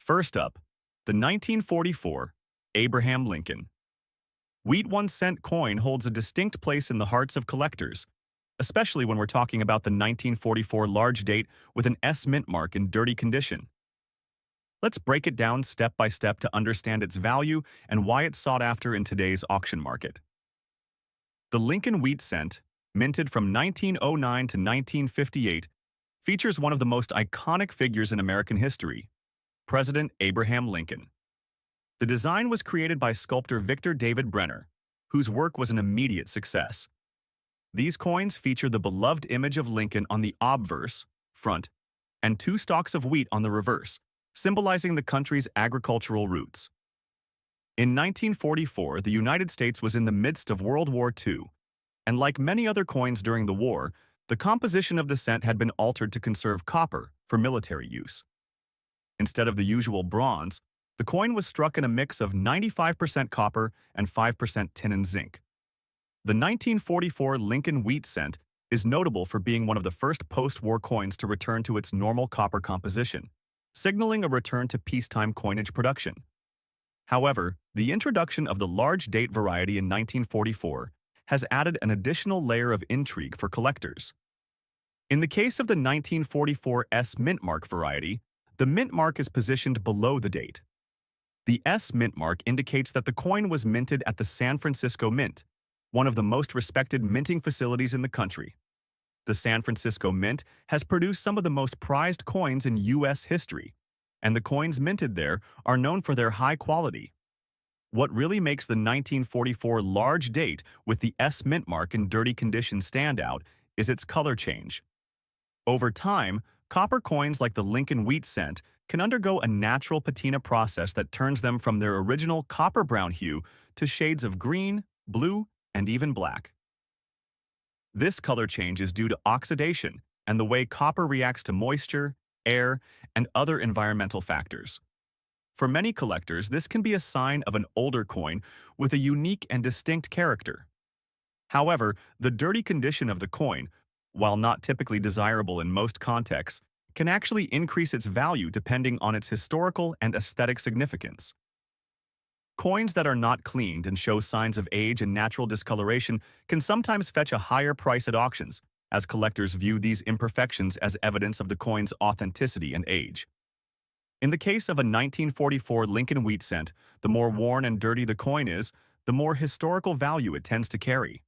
First up, the 1944 Abraham Lincoln. Wheat 1-cent coin holds a distinct place in the hearts of collectors, especially when we're talking about the 1944 large date with an S mint mark in dirty condition. Let's break it down step by step to understand its value and why it's sought after in today's auction market. The Lincoln Wheat Cent, minted from 1909 to 1958, features one of the most iconic figures in American history, President Abraham Lincoln. The design was created by sculptor Victor David Brenner, whose work was an immediate success. These coins feature the beloved image of Lincoln on the obverse, front, and two stalks of wheat on the reverse, symbolizing the country's agricultural roots. In 1944, the United States was in the midst of World War II, and like many other coins during the war, the composition of the cent had been altered to conserve copper for military use. Instead of the usual bronze, the coin was struck in a mix of 95% copper and 5% tin and zinc. The 1944 Lincoln Wheat Cent is notable for being one of the first post-war coins to return to its normal copper composition, signaling a return to peacetime coinage production. However, the introduction of the large date variety in 1944 has added an additional layer of intrigue for collectors. In the case of the 1944 S mint mark variety, the mint mark is positioned below the date. The S mint mark indicates that the coin was minted at the San Francisco Mint, one of the most respected minting facilities in the country. The San Francisco Mint has produced some of the most prized coins in U.S. history, and the coins minted there are known for their high quality. What really makes the 1944 large date with the S mint mark in dirty condition stand out is its color change. Over time, copper coins like the Lincoln Wheat Cent can undergo a natural patina process that turns them from their original copper-brown hue to shades of green, blue, and even black. This color change is due to oxidation and the way copper reacts to moisture, air, and other environmental factors. For many collectors, this can be a sign of an older coin with a unique and distinct character. However, the dirty condition of the coin, while not typically desirable in most contexts, can actually increase its value depending on its historical and aesthetic significance. Coins that are not cleaned and show signs of age and natural discoloration can sometimes fetch a higher price at auctions, as collectors view these imperfections as evidence of the coin's authenticity and age. In the case of a 1944 Lincoln Wheat Cent, the more worn and dirty the coin is, the more historical value it tends to carry.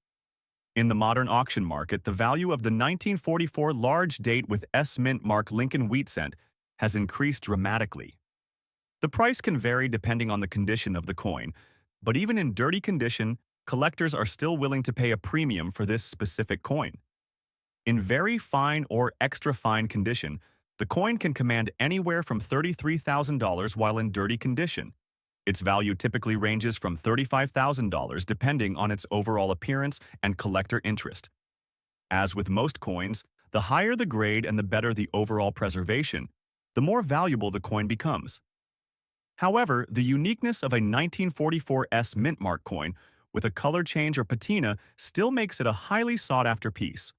In the modern auction market, the value of the 1944 large date with S mint mark Lincoln Wheat Cent has increased dramatically. The price can vary depending on the condition of the coin, but even in dirty condition, collectors are still willing to pay a premium for this specific coin. In very fine or extra fine condition, the coin can command anywhere from $33,000 while in dirty condition. Its value typically ranges from $35,000 depending on its overall appearance and collector interest. As with most coins, the higher the grade and the better the overall preservation, the more valuable the coin becomes. However, the uniqueness of a 1944 S mint mark coin with a color change or patina still makes it a highly sought-after piece.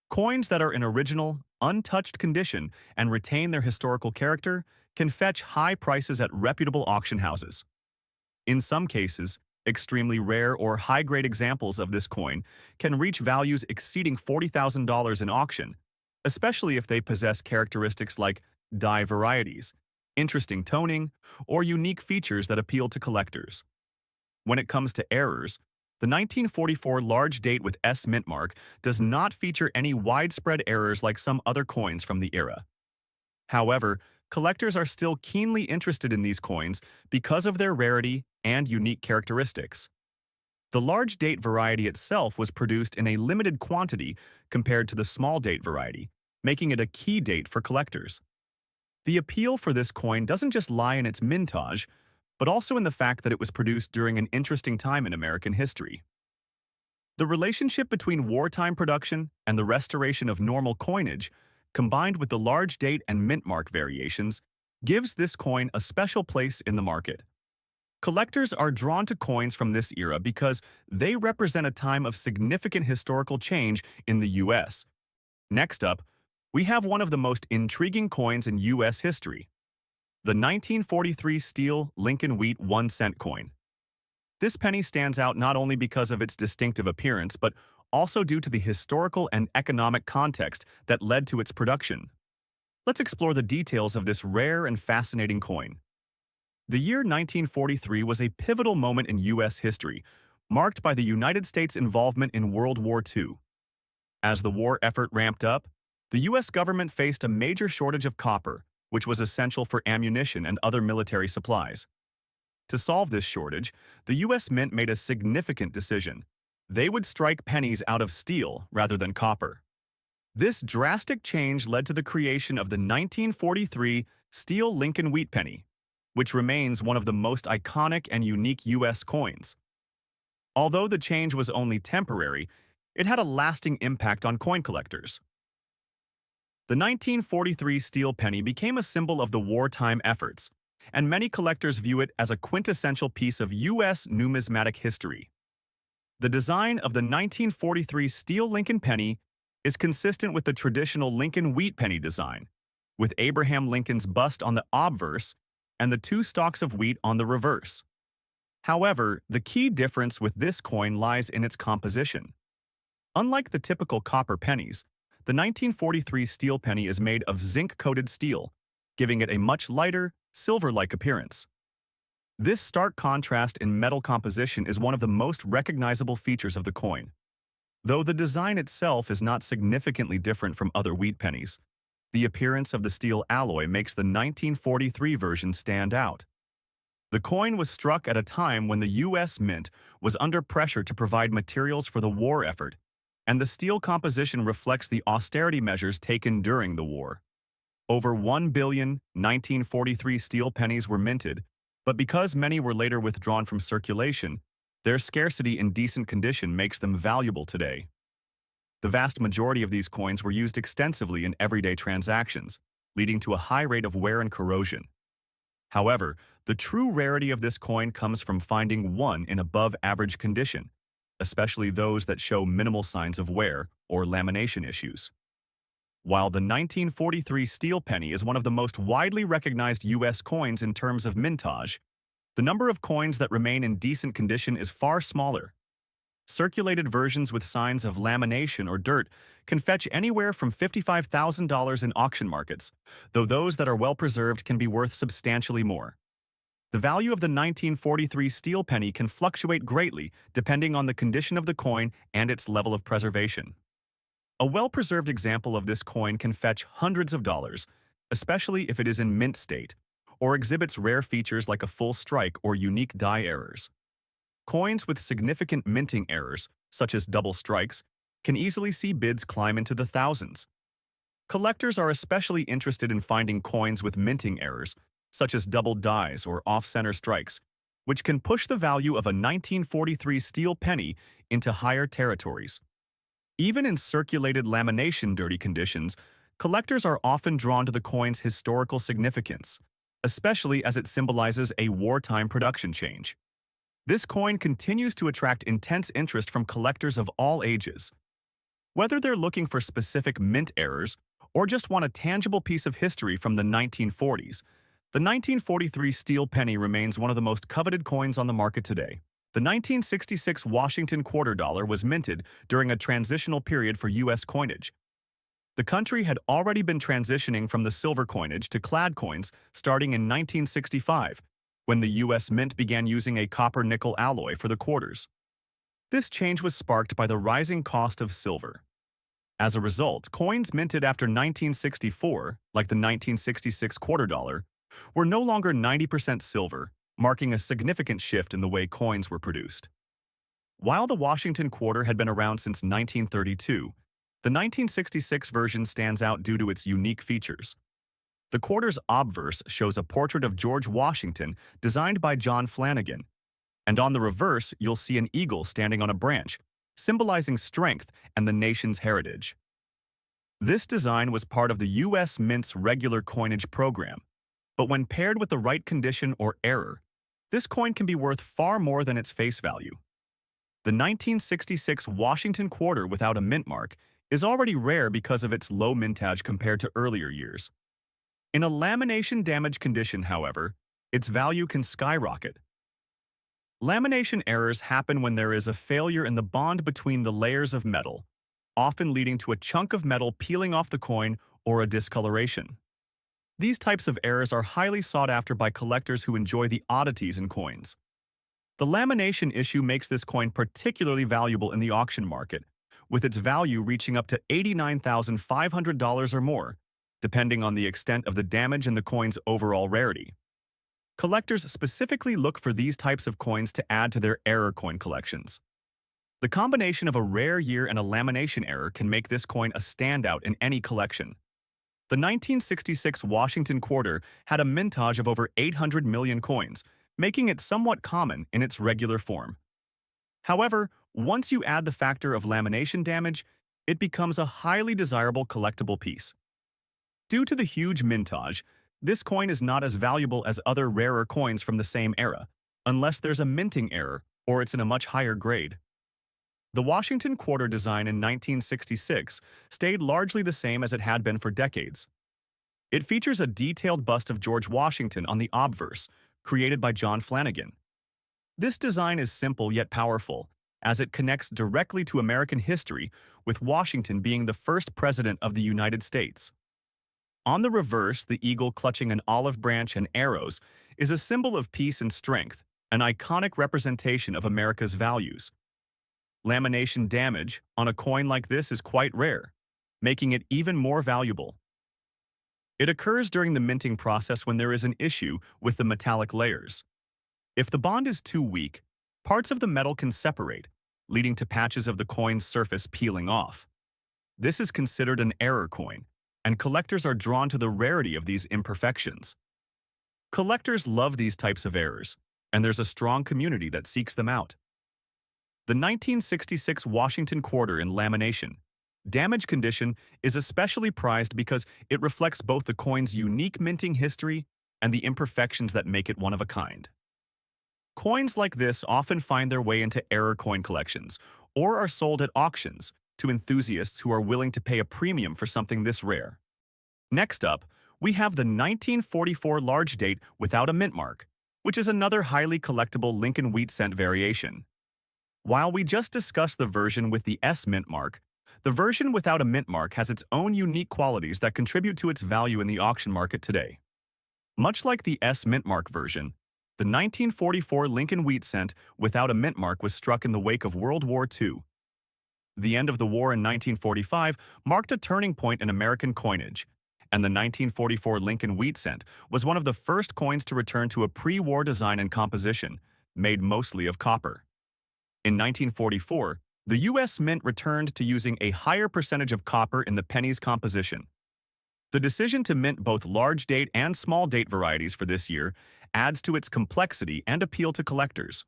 Coins that are in original, untouched condition and retain their historical character can fetch high prices at reputable auction houses. In some cases, extremely rare or high-grade examples of this coin can reach values exceeding $40,000 in auction, especially if they possess characteristics like die varieties, interesting toning, or unique features that appeal to collectors. When it comes to errors, the 1944 large date with S mint mark does not feature any widespread errors like some other coins from the era. However, collectors are still keenly interested in these coins because of their rarity and unique characteristics. The large date variety itself was produced in a limited quantity compared to the small date variety, making it a key date for collectors. The appeal for this coin doesn't just lie in its mintage, but also in the fact that it was produced during an interesting time in American history. The relationship between wartime production and the restoration of normal coinage, combined with the large date and mint mark variations, gives this coin a special place in the market. Collectors are drawn to coins from this era because they represent a time of significant historical change in the U.S. Next up, we have one of the most intriguing coins in U.S. history, The 1943 steel Lincoln Wheat 1-cent coin. This penny stands out not only because of its distinctive appearance, but also due to the historical and economic context that led to its production. Let's explore the details of this rare and fascinating coin. The year 1943 was a pivotal moment in U.S. history, marked by the United States' involvement in World War II. As the war effort ramped up, the U.S. government faced a major shortage of copper, which was essential for ammunition and other military supplies. To solve this shortage, the U.S. Mint made a significant decision. They would strike pennies out of steel rather than copper. This drastic change led to the creation of the 1943 steel Lincoln Wheat penny, which remains one of the most iconic and unique U.S. coins. Although the change was only temporary, it had a lasting impact on coin collectors. The 1943 steel penny became a symbol of the wartime efforts, and many collectors view it as a quintessential piece of U.S. numismatic history. The design of the 1943 steel Lincoln penny is consistent with the traditional Lincoln Wheat penny design, with Abraham Lincoln's bust on the obverse and the two stalks of wheat on the reverse. However, the key difference with this coin lies in its composition. Unlike the typical copper pennies, the 1943 steel penny is made of zinc-coated steel, giving it a much lighter, silver-like appearance. This stark contrast in metal composition is one of the most recognizable features of the coin. Though the design itself is not significantly different from other wheat pennies, the appearance of the steel alloy makes the 1943 version stand out. The coin was struck at a time when the U.S. Mint was under pressure to provide materials for the war effort, and the steel composition reflects the austerity measures taken during the war. Over 1 billion 1943 steel pennies were minted, but because many were later withdrawn from circulation, their scarcity in decent condition makes them valuable today. The vast majority of these coins were used extensively in everyday transactions, leading to a high rate of wear and corrosion. However, the true rarity of this coin comes from finding one in above-average condition, especially those that show minimal signs of wear or lamination issues. While the 1943 steel penny is one of the most widely recognized U.S. coins in terms of mintage, the number of coins that remain in decent condition is far smaller. Circulated versions with signs of lamination or dirt can fetch anywhere from $55,000 in auction markets, though those that are well-preserved can be worth substantially more. The value of the 1943 steel penny can fluctuate greatly depending on the condition of the coin and its level of preservation. A well-preserved example of this coin can fetch hundreds of dollars, especially if it is in mint state, or exhibits rare features like a full strike or unique die errors. Coins with significant minting errors, such as double strikes, can easily see bids climb into the thousands. Collectors are especially interested in finding coins with minting errors, such as double dies or off-center strikes, which can push the value of a 1943 steel penny into higher territories. Even in circulated lamination dirty conditions, collectors are often drawn to the coin's historical significance, especially as it symbolizes a wartime production change. This coin continues to attract intense interest from collectors of all ages. Whether they're looking for specific mint errors or just want a tangible piece of history from the 1940s, the 1943 steel penny remains one of the most coveted coins on the market today. The 1966 Washington quarter dollar was minted during a transitional period for U.S. coinage. The country had already been transitioning from the silver coinage to clad coins starting in 1965, when the U.S. Mint began using a copper-nickel alloy for the quarters. This change was sparked by the rising cost of silver. As a result, coins minted after 1964, like the 1966 quarter dollar, were no longer 90% silver, marking a significant shift in the way coins were produced. While the Washington quarter had been around since 1932, the 1966 version stands out due to its unique features. The quarter's obverse shows a portrait of George Washington designed by John Flanagan, and on the reverse you'll see an eagle standing on a branch, symbolizing strength and the nation's heritage. This design was part of the U.S. Mint's regular coinage program, but when paired with the right condition or error, this coin can be worth far more than its face value. The 1966 Washington quarter without a mint mark is already rare because of its low mintage compared to earlier years. In a lamination damage condition, however, its value can skyrocket. Lamination errors happen when there is a failure in the bond between the layers of metal, often leading to a chunk of metal peeling off the coin or a discoloration. These types of errors are highly sought after by collectors who enjoy the oddities in coins. The lamination issue makes this coin particularly valuable in the auction market, with its value reaching up to $89,500 or more, depending on the extent of the damage and the coin's overall rarity. Collectors specifically look for these types of coins to add to their error coin collections. The combination of a rare year and a lamination error can make this coin a standout in any collection. The 1966 Washington quarter had a mintage of over 800 million coins, making it somewhat common in its regular form. However, once you add the factor of lamination damage, it becomes a highly desirable collectible piece. Due to the huge mintage, this coin is not as valuable as other rarer coins from the same era, unless there's a minting error or it's in a much higher grade. The Washington quarter design in 1966 stayed largely the same as it had been for decades. It features a detailed bust of George Washington on the obverse, created by John Flanagan. This design is simple yet powerful, as it connects directly to American history, with Washington being the first president of the United States. On the reverse, the eagle clutching an olive branch and arrows is a symbol of peace and strength, an iconic representation of America's values. Lamination damage on a coin like this is quite rare, making it even more valuable. It occurs during the minting process when there is an issue with the metallic layers. If the bond is too weak, parts of the metal can separate, leading to patches of the coin's surface peeling off. This is considered an error coin, and collectors are drawn to the rarity of these imperfections. Collectors love these types of errors, and there's a strong community that seeks them out. The 1966 Washington quarter in lamination damage condition is especially prized because it reflects both the coin's unique minting history and the imperfections that make it one of a kind. Coins like this often find their way into error coin collections or are sold at auctions to enthusiasts who are willing to pay a premium for something this rare. Next up, we have the 1944 large date without a mint mark, which is another highly collectible Lincoln wheat cent variation. While we just discussed the version with the S mint mark, the version without a mint mark has its own unique qualities that contribute to its value in the auction market today. Much like the S mint mark version, the 1944 Lincoln wheat cent without a mint mark was struck in the wake of World War II. The end of the war in 1945 marked a turning point in American coinage, and the 1944 Lincoln wheat cent was one of the first coins to return to a pre-war design and composition, made mostly of copper. In 1944, the U.S. Mint returned to using a higher percentage of copper in the pennies composition. The decision to mint both large date and small date varieties for this year adds to its complexity and appeal to collectors.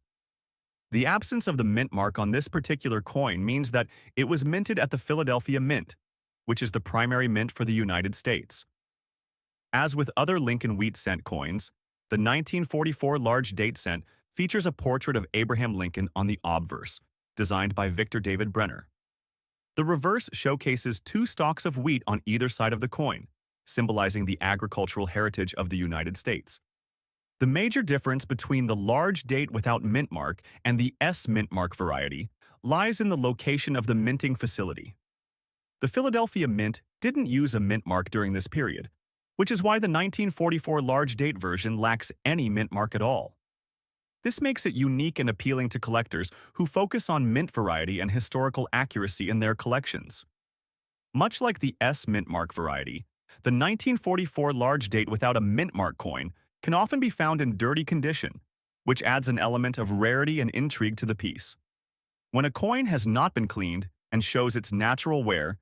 The absence of the mint mark on this particular coin means that it was minted at the Philadelphia Mint, which is the primary mint for the United States. As with other Lincoln wheat cent coins, the 1944 large date cent features a portrait of Abraham Lincoln on the obverse, designed by Victor David Brenner. The reverse showcases two stalks of wheat on either side of the coin, symbolizing the agricultural heritage of the United States. The major difference between the large date without mint mark and the S mint mark variety lies in the location of the minting facility. The Philadelphia Mint didn't use a mint mark during this period, which is why the 1944 large date version lacks any mint mark at all. This makes it unique and appealing to collectors who focus on mint variety and historical accuracy in their collections. Much like the S mint mark variety, the 1944 large date without a mint mark coin can often be found in dirty condition, which adds an element of rarity and intrigue to the piece. When a coin has not been cleaned and shows its natural wear,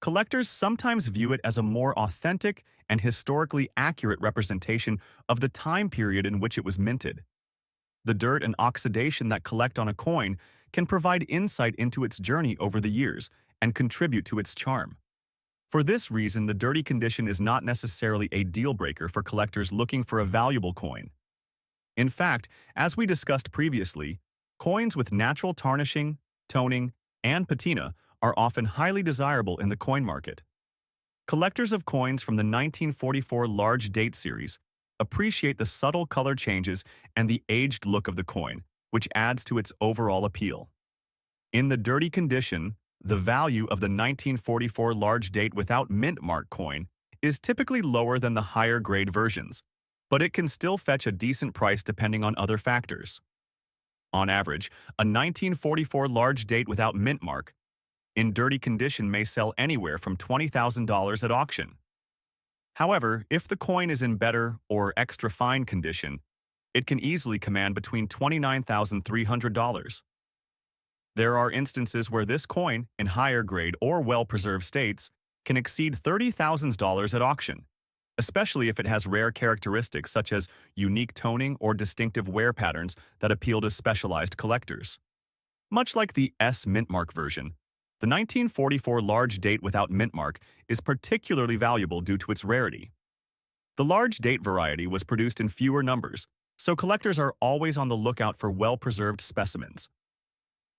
collectors sometimes view it as a more authentic and historically accurate representation of the time period in which it was minted. The dirt and oxidation that collect on a coin can provide insight into its journey over the years and contribute to its charm. For this reason, the dirty condition is not necessarily a deal-breaker for collectors looking for a valuable coin. In fact, as we discussed previously, coins with natural tarnishing, toning, and patina are often highly desirable in the coin market. Collectors of coins from the 1944 large date series appreciate the subtle color changes and the aged look of the coin, which adds to its overall appeal. In the dirty condition, the value of the 1944 large date without mint mark coin is typically lower than the higher grade versions, but it can still fetch a decent price depending on other factors. On average, a 1944 large date without mint mark in dirty condition may sell anywhere from $20,000 at auction. However, if the coin is in better or extra fine condition, it can easily command between $29,300. There are instances where this coin, in higher grade or well-preserved states, can exceed $30,000 at auction, especially if it has rare characteristics such as unique toning or distinctive wear patterns that appeal to specialized collectors. Much like the S mint mark version, the 1944 large date without mint mark is particularly valuable due to its rarity. The large date variety was produced in fewer numbers, so collectors are always on the lookout for well-preserved specimens.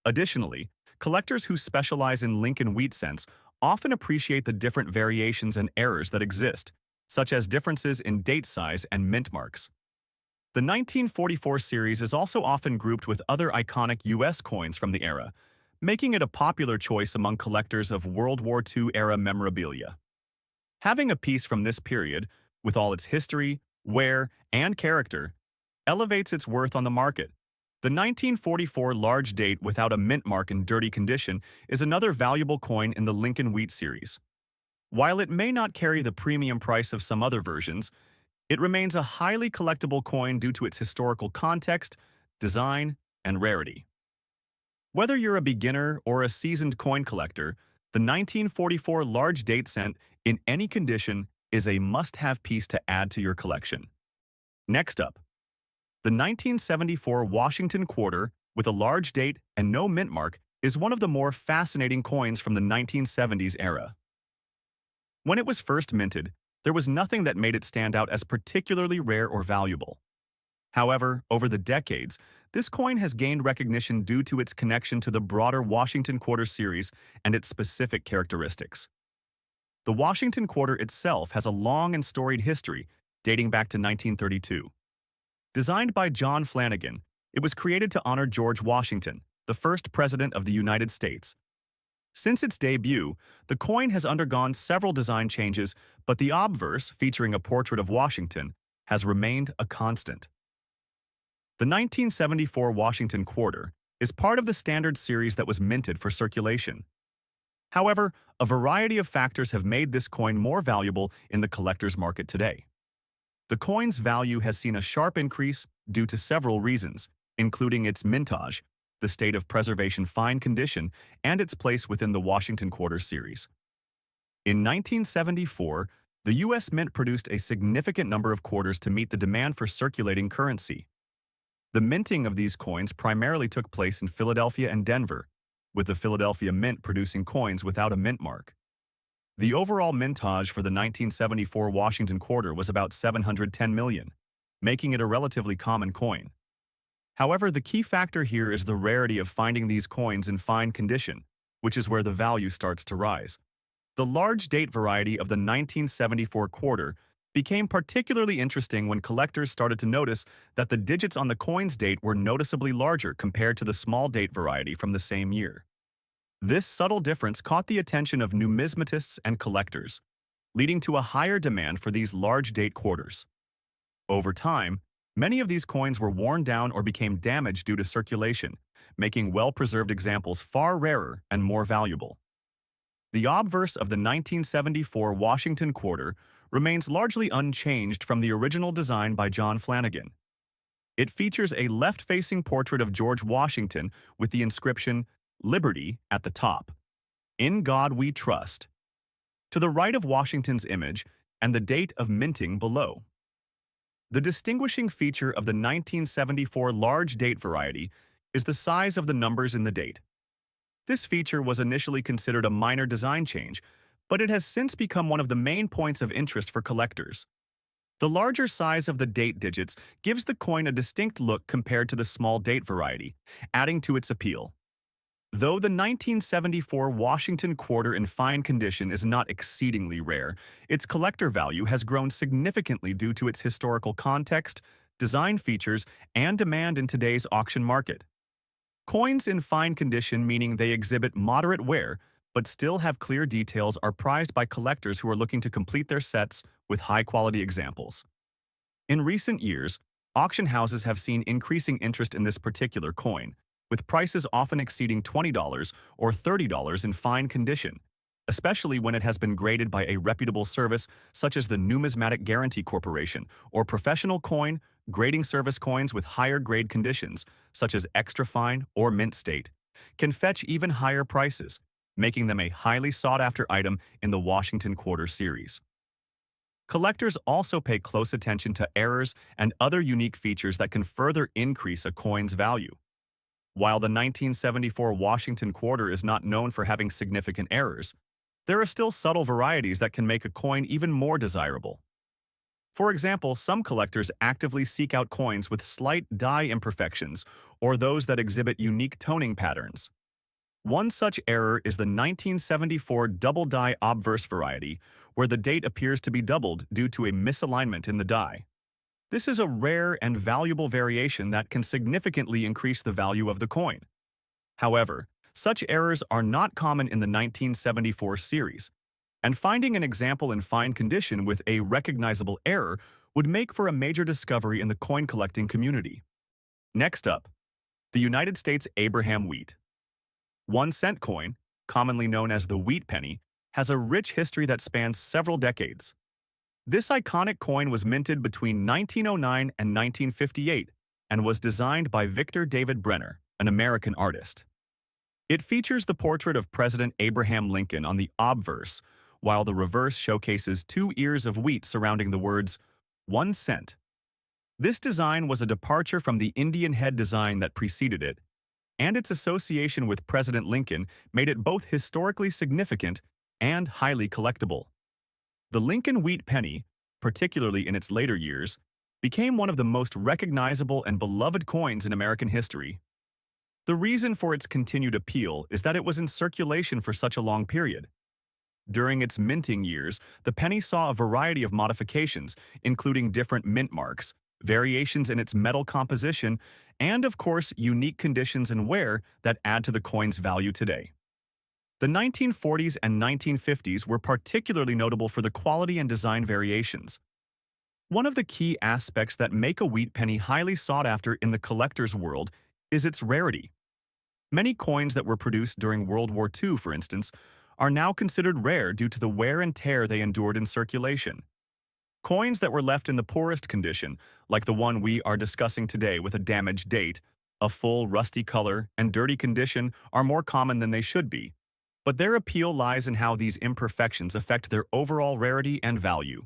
Additionally, collectors who specialize in Lincoln wheat cents often appreciate the different variations and errors that exist, such as differences in date size and mint marks. The 1944 series is also often grouped with other iconic U.S. coins from the era, making it a popular choice among collectors of World War II-era memorabilia. Having a piece from this period, with all its history, wear, and character, elevates its worth on the market. The 1944 large date without a mint mark in dirty condition is another valuable coin in the Lincoln Wheat series. While it may not carry the premium price of some other versions, it remains a highly collectible coin due to its historical context, design, and rarity. Whether you're a beginner or a seasoned coin collector, the 1944 large date cent in any condition is a must-have piece to add to your collection. Next up, the 1974 Washington quarter with a large date and no mint mark is one of the more fascinating coins from the 1970s era. When it was first minted, there was nothing that made it stand out as particularly rare or valuable. However, over the decades, this coin has gained recognition due to its connection to the broader Washington quarter series and its specific characteristics. The Washington quarter itself has a long and storied history, dating back to 1932. Designed by John Flanagan, it was created to honor George Washington, the first president of the United States. Since its debut, the coin has undergone several design changes, but the obverse, featuring a portrait of Washington, has remained a constant. The 1974 Washington quarter is part of the standard series that was minted for circulation. However, a variety of factors have made this coin more valuable in the collector's market today. The coin's value has seen a sharp increase due to several reasons, including its mintage, the state of preservation fine condition, and its place within the Washington quarter series. In 1974, the U.S. Mint produced a significant number of quarters to meet the demand for circulating currency. The minting of these coins primarily took place in Philadelphia and Denver, with the Philadelphia Mint producing coins without a mint mark. The overall mintage for the 1974 Washington quarter was about 710 million, making it a relatively common coin. However, the key factor here is the rarity of finding these coins in fine condition, which is where the value starts to rise. The large date variety of the 1974 quarter became particularly interesting when collectors started to notice that the digits on the coin's date were noticeably larger compared to the small date variety from the same year. This subtle difference caught the attention of numismatists and collectors, leading to a higher demand for these large date quarters. Over time, many of these coins were worn down or became damaged due to circulation, making well-preserved examples far rarer and more valuable. The obverse of the 1974 Washington quarter remains largely unchanged from the original design by John Flanagan. It features a left-facing portrait of George Washington with the inscription, "Liberty" at the top. "In God We Trust," to the right of Washington's image, and the date of minting below. The distinguishing feature of the 1974 large date variety is the size of the numbers in the date. This feature was initially considered a minor design change, but it has since become one of the main points of interest for collectors. The larger size of the date digits gives the coin a distinct look compared to the small date variety, adding to its appeal. Though the 1974 Washington quarter in fine condition is not exceedingly rare, its collector value has grown significantly due to its historical context, design features, and demand in today's auction market. Coins in fine condition, meaning they exhibit moderate wear but still have clear details, are prized by collectors who are looking to complete their sets with high-quality examples. In recent years, auction houses have seen increasing interest in this particular coin, with prices often exceeding $20 or $30 in fine condition, especially when it has been graded by a reputable service such as the Numismatic Guarantee Corporation or professional coin grading service. Coins with higher grade conditions, such as extra fine or mint state, can fetch even higher prices, making them a highly sought-after item in the Washington Quarter series. Collectors also pay close attention to errors and other unique features that can further increase a coin's value. While the 1974 Washington Quarter is not known for having significant errors, there are still subtle varieties that can make a coin even more desirable. For example, some collectors actively seek out coins with slight die imperfections or those that exhibit unique toning patterns. One such error is the 1974 double die obverse variety, where the date appears to be doubled due to a misalignment in the die. This is a rare and valuable variation that can significantly increase the value of the coin. However, such errors are not common in the 1974 series, and finding an example in fine condition with a recognizable error would make for a major discovery in the coin collecting community. Next up, the United States Abraham Wheat. 1-cent coin, commonly known as the wheat penny, has a rich history that spans several decades. This iconic coin was minted between 1909 and 1958 and was designed by Victor David Brenner, an American artist. It features the portrait of President Abraham Lincoln on the obverse, while the reverse showcases 2 ears of wheat surrounding the words 1 cent. This design was a departure from the Indian head design that preceded it, and its association with President Lincoln made it both historically significant and highly collectible. The Lincoln wheat penny, particularly in its later years, became one of the most recognizable and beloved coins in American history. The reason for its continued appeal is that it was in circulation for such a long period. During its minting years, the penny saw a variety of modifications, including different mint marks, variations in its metal composition, and, of course, unique conditions and wear that add to the coin's value today. The 1940s and 1950s were particularly notable for the quality and design variations. One of the key aspects that make a wheat penny highly sought after in the collector's world is its rarity. Many coins that were produced during World War II, for instance, are now considered rare due to the wear and tear they endured in circulation. Coins that were left in the poorest condition, like the one we are discussing today with a damaged date, a full rusty color, and dirty condition, are more common than they should be. But their appeal lies in how these imperfections affect their overall rarity and value.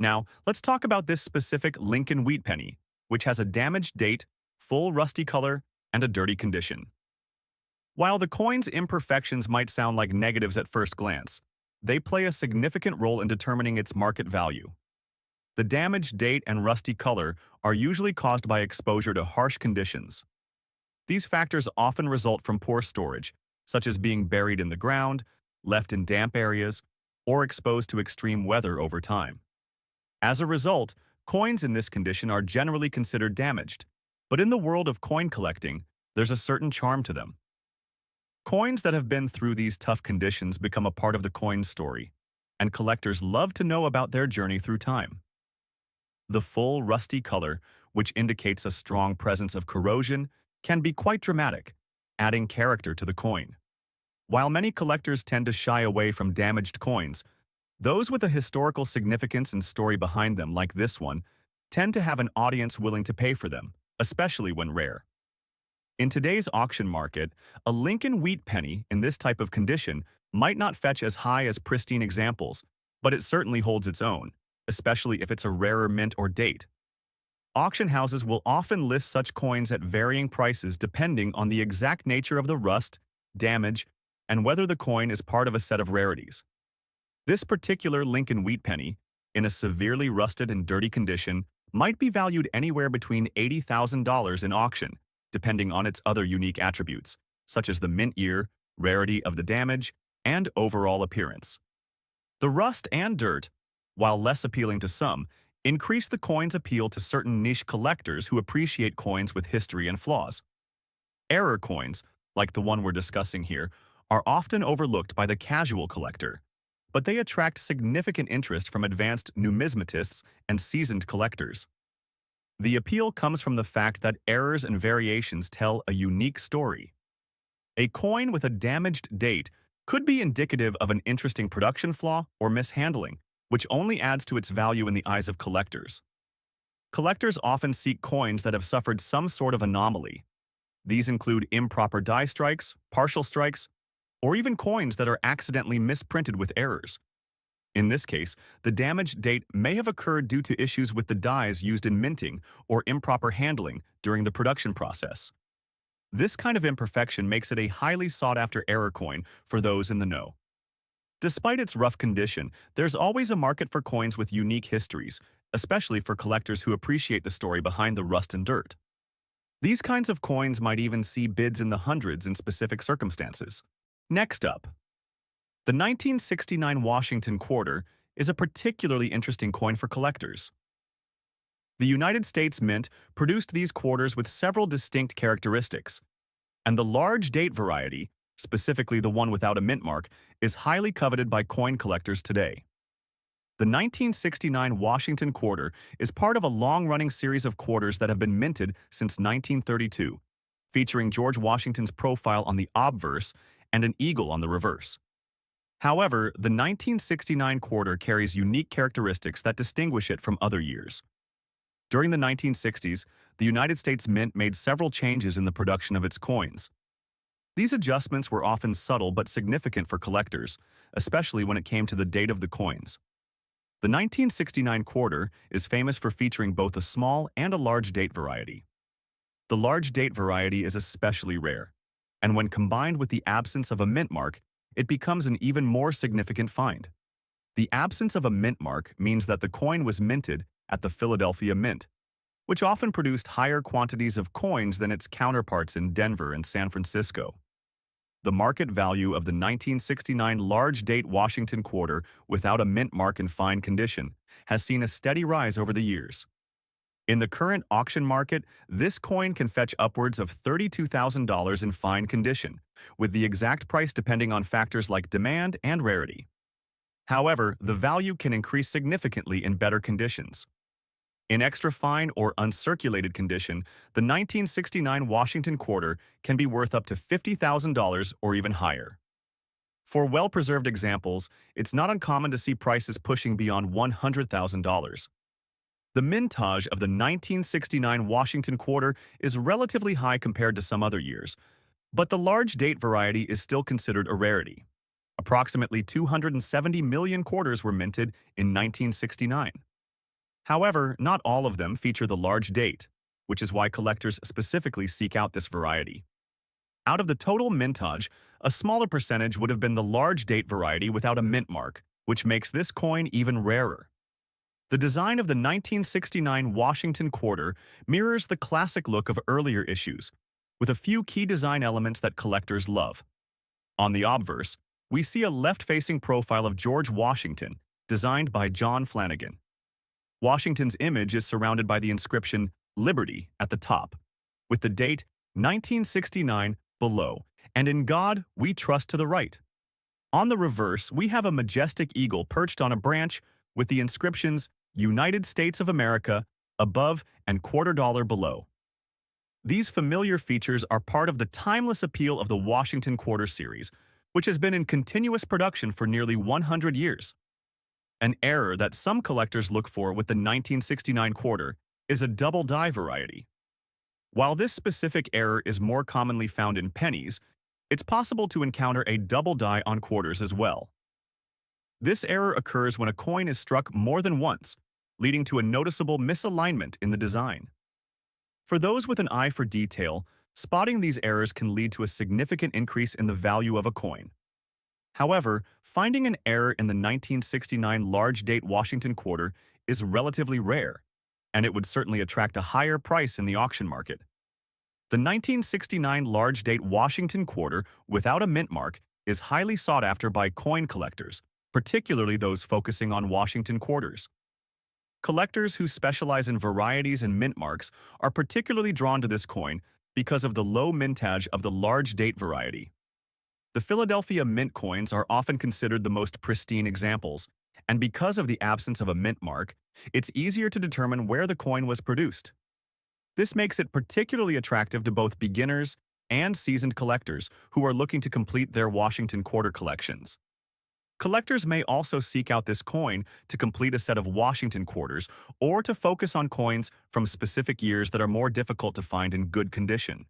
Now, let's talk about this specific Lincoln wheat penny, which has a damaged date, full rusty color, and a dirty condition. While the coin's imperfections might sound like negatives at first glance, they play a significant role in determining its market value. The damaged date and rusty color are usually caused by exposure to harsh conditions. These factors often result from poor storage, such as being buried in the ground, left in damp areas, or exposed to extreme weather over time. As a result, coins in this condition are generally considered damaged, but in the world of coin collecting, there's a certain charm to them. Coins that have been through these tough conditions become a part of the coin's story, and collectors love to know about their journey through time. The full rusty color, which indicates a strong presence of corrosion, can be quite dramatic, adding character to the coin. While many collectors tend to shy away from damaged coins, those with a historical significance and story behind them, like this one, tend to have an audience willing to pay for them, especially when rare. In today's auction market, a Lincoln wheat penny in this type of condition might not fetch as high as pristine examples, but it certainly holds its own, especially if it's a rarer mint or date. Auction houses will often list such coins at varying prices depending on the exact nature of the rust, damage, and whether the coin is part of a set of rarities. This particular Lincoln wheat penny, in a severely rusted and dirty condition, might be valued anywhere between $80,000 in auction, depending on its other unique attributes, such as the mint year, rarity of the damage, and overall appearance. The rust and dirt, while less appealing to some, increase the coin's appeal to certain niche collectors who appreciate coins with history and flaws. Error coins, like the one we're discussing here, are often overlooked by the casual collector, but they attract significant interest from advanced numismatists and seasoned collectors. The appeal comes from the fact that errors and variations tell a unique story. A coin with a damaged date could be indicative of an interesting production flaw or mishandling, which only adds to its value in the eyes of collectors. Collectors often seek coins that have suffered some sort of anomaly. These include improper die strikes, partial strikes, or even coins that are accidentally misprinted with errors. In this case, the damaged date may have occurred due to issues with the dies used in minting or improper handling during the production process. This kind of imperfection makes it a highly sought-after error coin for those in the know. Despite its rough condition, there's always a market for coins with unique histories, especially for collectors who appreciate the story behind the rust and dirt. These kinds of coins might even see bids in the hundreds in specific circumstances. Next up, the 1969 Washington Quarter is a particularly interesting coin for collectors. The United States Mint produced these quarters with several distinct characteristics, and the large date variety, specifically the one without a mint mark, is highly coveted by coin collectors today. The 1969 Washington Quarter is part of a long-running series of quarters that have been minted since 1932, featuring George Washington's profile on the obverse and an eagle on the reverse. However, the 1969 quarter carries unique characteristics that distinguish it from other years. During the 1960s, the United States Mint made several changes in the production of its coins. These adjustments were often subtle but significant for collectors, especially when it came to the date of the coins. The 1969 quarter is famous for featuring both a small and a large date variety. The large date variety is especially rare, and when combined with the absence of a mint mark, it becomes an even more significant find. The absence of a mint mark means that the coin was minted at the Philadelphia Mint, which often produced higher quantities of coins than its counterparts in Denver and San Francisco. The market value of the 1969 large date Washington Quarter without a mint mark in fine condition has seen a steady rise over the years. In the current auction market, this coin can fetch upwards of $32,000 in fine condition, with the exact price depending on factors like demand and rarity. However, the value can increase significantly in better conditions. In extra fine or uncirculated condition, the 1969 Washington Quarter can be worth up to $50,000 or even higher. For well-preserved examples, it's not uncommon to see prices pushing beyond $100,000. The mintage of the 1969 Washington Quarter is relatively high compared to some other years, but the large date variety is still considered a rarity. Approximately 270 million quarters were minted in 1969. However, not all of them feature the large date, which is why collectors specifically seek out this variety. Out of the total mintage, a smaller percentage would have been the large date variety without a mint mark, which makes this coin even rarer. The design of the 1969 Washington Quarter mirrors the classic look of earlier issues, with a few key design elements that collectors love. On the obverse, we see a left-facing profile of George Washington, designed by John Flanagan. Washington's image is surrounded by the inscription Liberty at the top, with the date 1969 below, and in God we trust to the right. On the reverse, we have a majestic eagle perched on a branch with the inscriptions United States of America above and $quarter below. These familiar features are part of the timeless appeal of the Washington Quarter series, which has been in continuous production for nearly 100 years. An error that some collectors look for with the 1969 quarter is a double die variety. While this specific error is more commonly found in pennies, it's possible to encounter a double die on quarters as well. This error occurs when a coin is struck more than once, leading to a noticeable misalignment in the design. For those with an eye for detail, spotting these errors can lead to a significant increase in the value of a coin. However, finding an error in the 1969 large date Washington Quarter is relatively rare, and it would certainly attract a higher price in the auction market. The 1969 large-date Washington quarter without a mint mark is highly sought after by coin collectors, particularly those focusing on Washington quarters. Collectors who specialize in varieties and mint marks are particularly drawn to this coin because of the low mintage of the large-date variety. The Philadelphia mint coins are often considered the most pristine examples, and because of the absence of a mint mark, it's easier to determine where the coin was produced. This makes it particularly attractive to both beginners and seasoned collectors who are looking to complete their Washington quarter collections. Collectors may also seek out this coin to complete a set of Washington quarters or to focus on coins from specific years that are more difficult to find in good condition.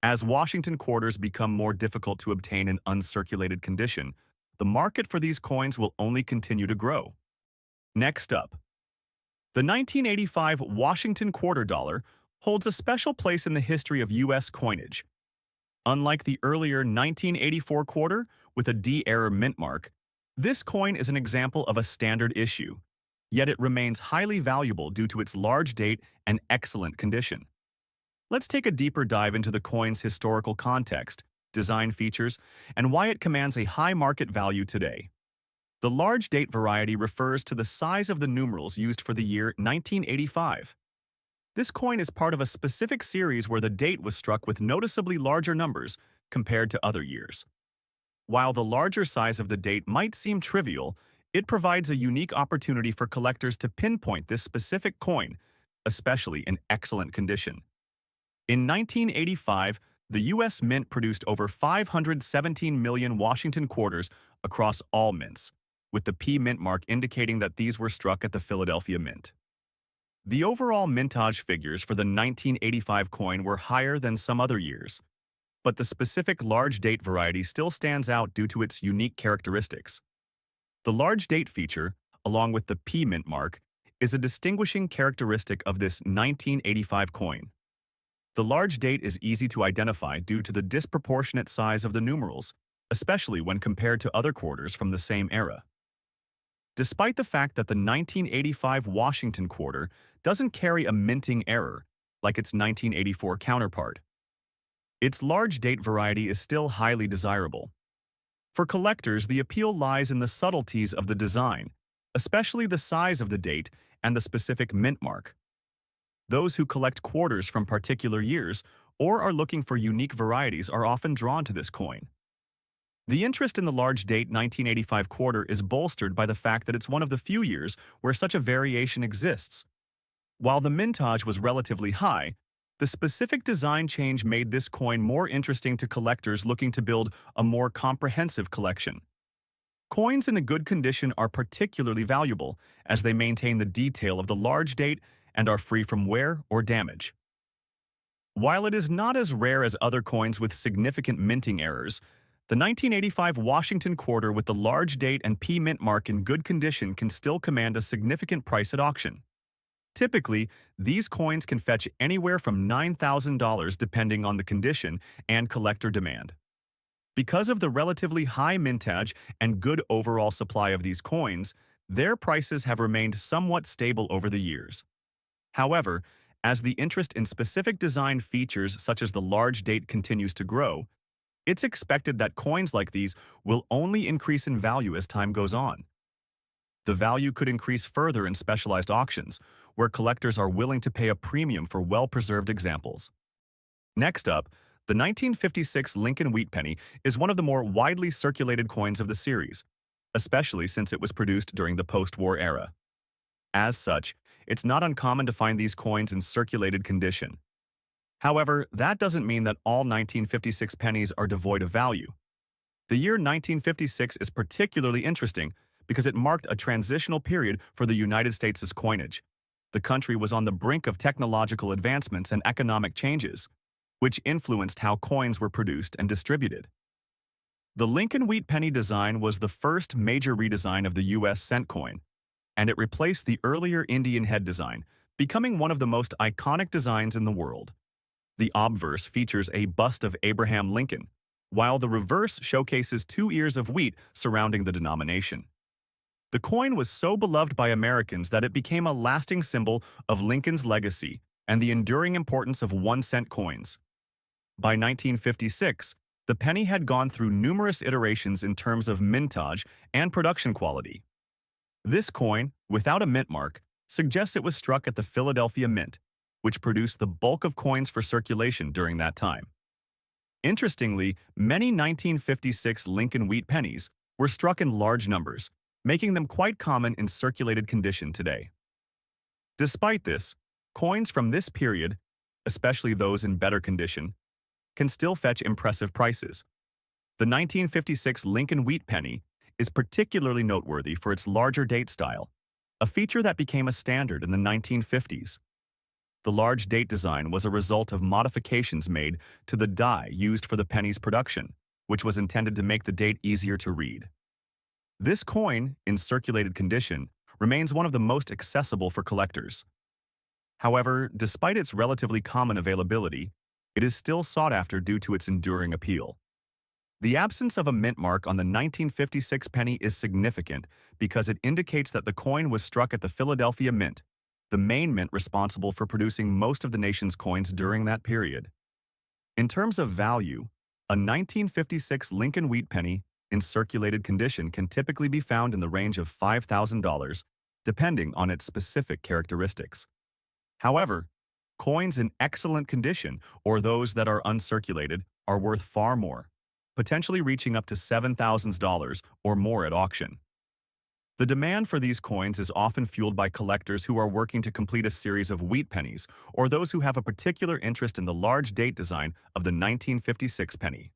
As Washington quarters become more difficult to obtain in uncirculated condition, the market for these coins will only continue to grow. Next up, the 1985 Washington quarter dollar holds a special place in the history of U.S. coinage. Unlike the earlier 1984 quarter with a D-error mint mark, this coin is an example of a standard issue, yet it remains highly valuable due to its large date and excellent condition. Let's take a deeper dive into the coin's historical context, design features, and why it commands a high market value today. The large date variety refers to the size of the numerals used for the year 1985. This coin is part of a specific series where the date was struck with noticeably larger numbers compared to other years. While the larger size of the date might seem trivial, it provides a unique opportunity for collectors to pinpoint this specific coin, especially in excellent condition. In 1985, the U.S. Mint produced over 517 million Washington quarters across all mints, with the P mint mark indicating that these were struck at the Philadelphia Mint. The overall mintage figures for the 1985 coin were higher than some other years, but the specific large date variety still stands out due to its unique characteristics. The large date feature, along with the P mint mark, is a distinguishing characteristic of this 1985 coin. The large date is easy to identify due to the disproportionate size of the numerals, especially when compared to other quarters from the same era. Despite the fact that the 1985 Washington quarter doesn't carry a minting error, like its 1984 counterpart, its large date variety is still highly desirable. For collectors, the appeal lies in the subtleties of the design, especially the size of the date and the specific mint mark. Those who collect quarters from particular years or are looking for unique varieties are often drawn to this coin. The interest in the large date 1985 quarter is bolstered by the fact that it's one of the few years where such a variation exists. While the mintage was relatively high, the specific design change made this coin more interesting to collectors looking to build a more comprehensive collection. Coins in a good condition are particularly valuable as they maintain the detail of the large date and are free from wear or damage. While it is not as rare as other coins with significant minting errors, the 1985 Washington quarter with the large date and P mint mark in good condition can still command a significant price at auction. Typically, these coins can fetch anywhere from $9,000 depending on the condition and collector demand. Because of the relatively high mintage and good overall supply of these coins, their prices have remained somewhat stable over the years. However, as the interest in specific design features such as the large date continues to grow, it's expected that coins like these will only increase in value as time goes on. The value could increase further in specialized auctions, where collectors are willing to pay a premium for well-preserved examples. Next up, the 1956 Lincoln Wheat Penny is one of the more widely circulated coins of the series, especially since it was produced during the post-war era. As such, it's not uncommon to find these coins in circulated condition. However, that doesn't mean that all 1956 pennies are devoid of value. The year 1956 is particularly interesting because it marked a transitional period for the United States' coinage. The country was on the brink of technological advancements and economic changes, which influenced how coins were produced and distributed. The Lincoln Wheat Penny design was the first major redesign of the U.S. cent coin, and it replaced the earlier Indian head design, becoming one of the most iconic designs in the world. The obverse features a bust of Abraham Lincoln, while the reverse showcases 2 ears of wheat surrounding the denomination. The coin was so beloved by Americans that it became a lasting symbol of Lincoln's legacy and the enduring importance of 1-cent coins. By 1956, the penny had gone through numerous iterations in terms of mintage and production quality. This coin, without a mint mark, suggests it was struck at the Philadelphia Mint, which produced the bulk of coins for circulation during that time. Interestingly, many 1956 Lincoln wheat pennies were struck in large numbers, making them quite common in circulated condition today. Despite this, coins from this period, especially those in better condition, can still fetch impressive prices. The 1956 Lincoln wheat penny is particularly noteworthy for its larger date style, a feature that became a standard in the 1950s. The large date design was a result of modifications made to the die used for the penny's production, which was intended to make the date easier to read. This coin, in circulated condition, remains one of the most accessible for collectors. However, despite its relatively common availability, it is still sought after due to its enduring appeal. The absence of a mint mark on the 1956 penny is significant because it indicates that the coin was struck at the Philadelphia Mint, the main mint responsible for producing most of the nation's coins during that period. In terms of value, a 1956 Lincoln wheat penny in circulated condition can typically be found in the range of $5,000, depending on its specific characteristics. However, coins in excellent condition, or those that are uncirculated, are worth far more, potentially reaching up to $7,000 or more at auction. The demand for these coins is often fueled by collectors who are working to complete a series of wheat pennies or those who have a particular interest in the large date design of the 1956 penny.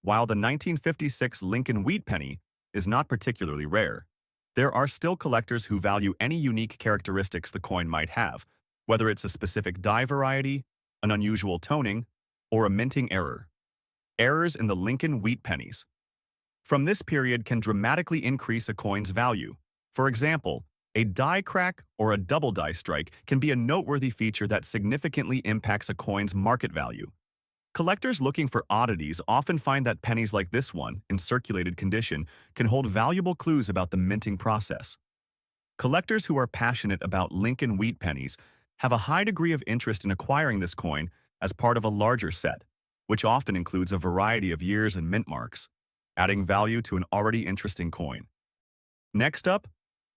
While the 1956 Lincoln wheat penny is not particularly rare, there are still collectors who value any unique characteristics the coin might have, whether it's a specific die variety, an unusual toning, or a minting error. Errors in the Lincoln wheat pennies from this period can dramatically increase a coin's value. For example, a die crack or a double die strike can be a noteworthy feature that significantly impacts a coin's market value. Collectors looking for oddities often find that pennies like this one, in circulated condition, can hold valuable clues about the minting process. Collectors who are passionate about Lincoln wheat pennies have a high degree of interest in acquiring this coin as part of a larger set, which often includes a variety of years and mint marks, adding value to an already interesting coin. Next up,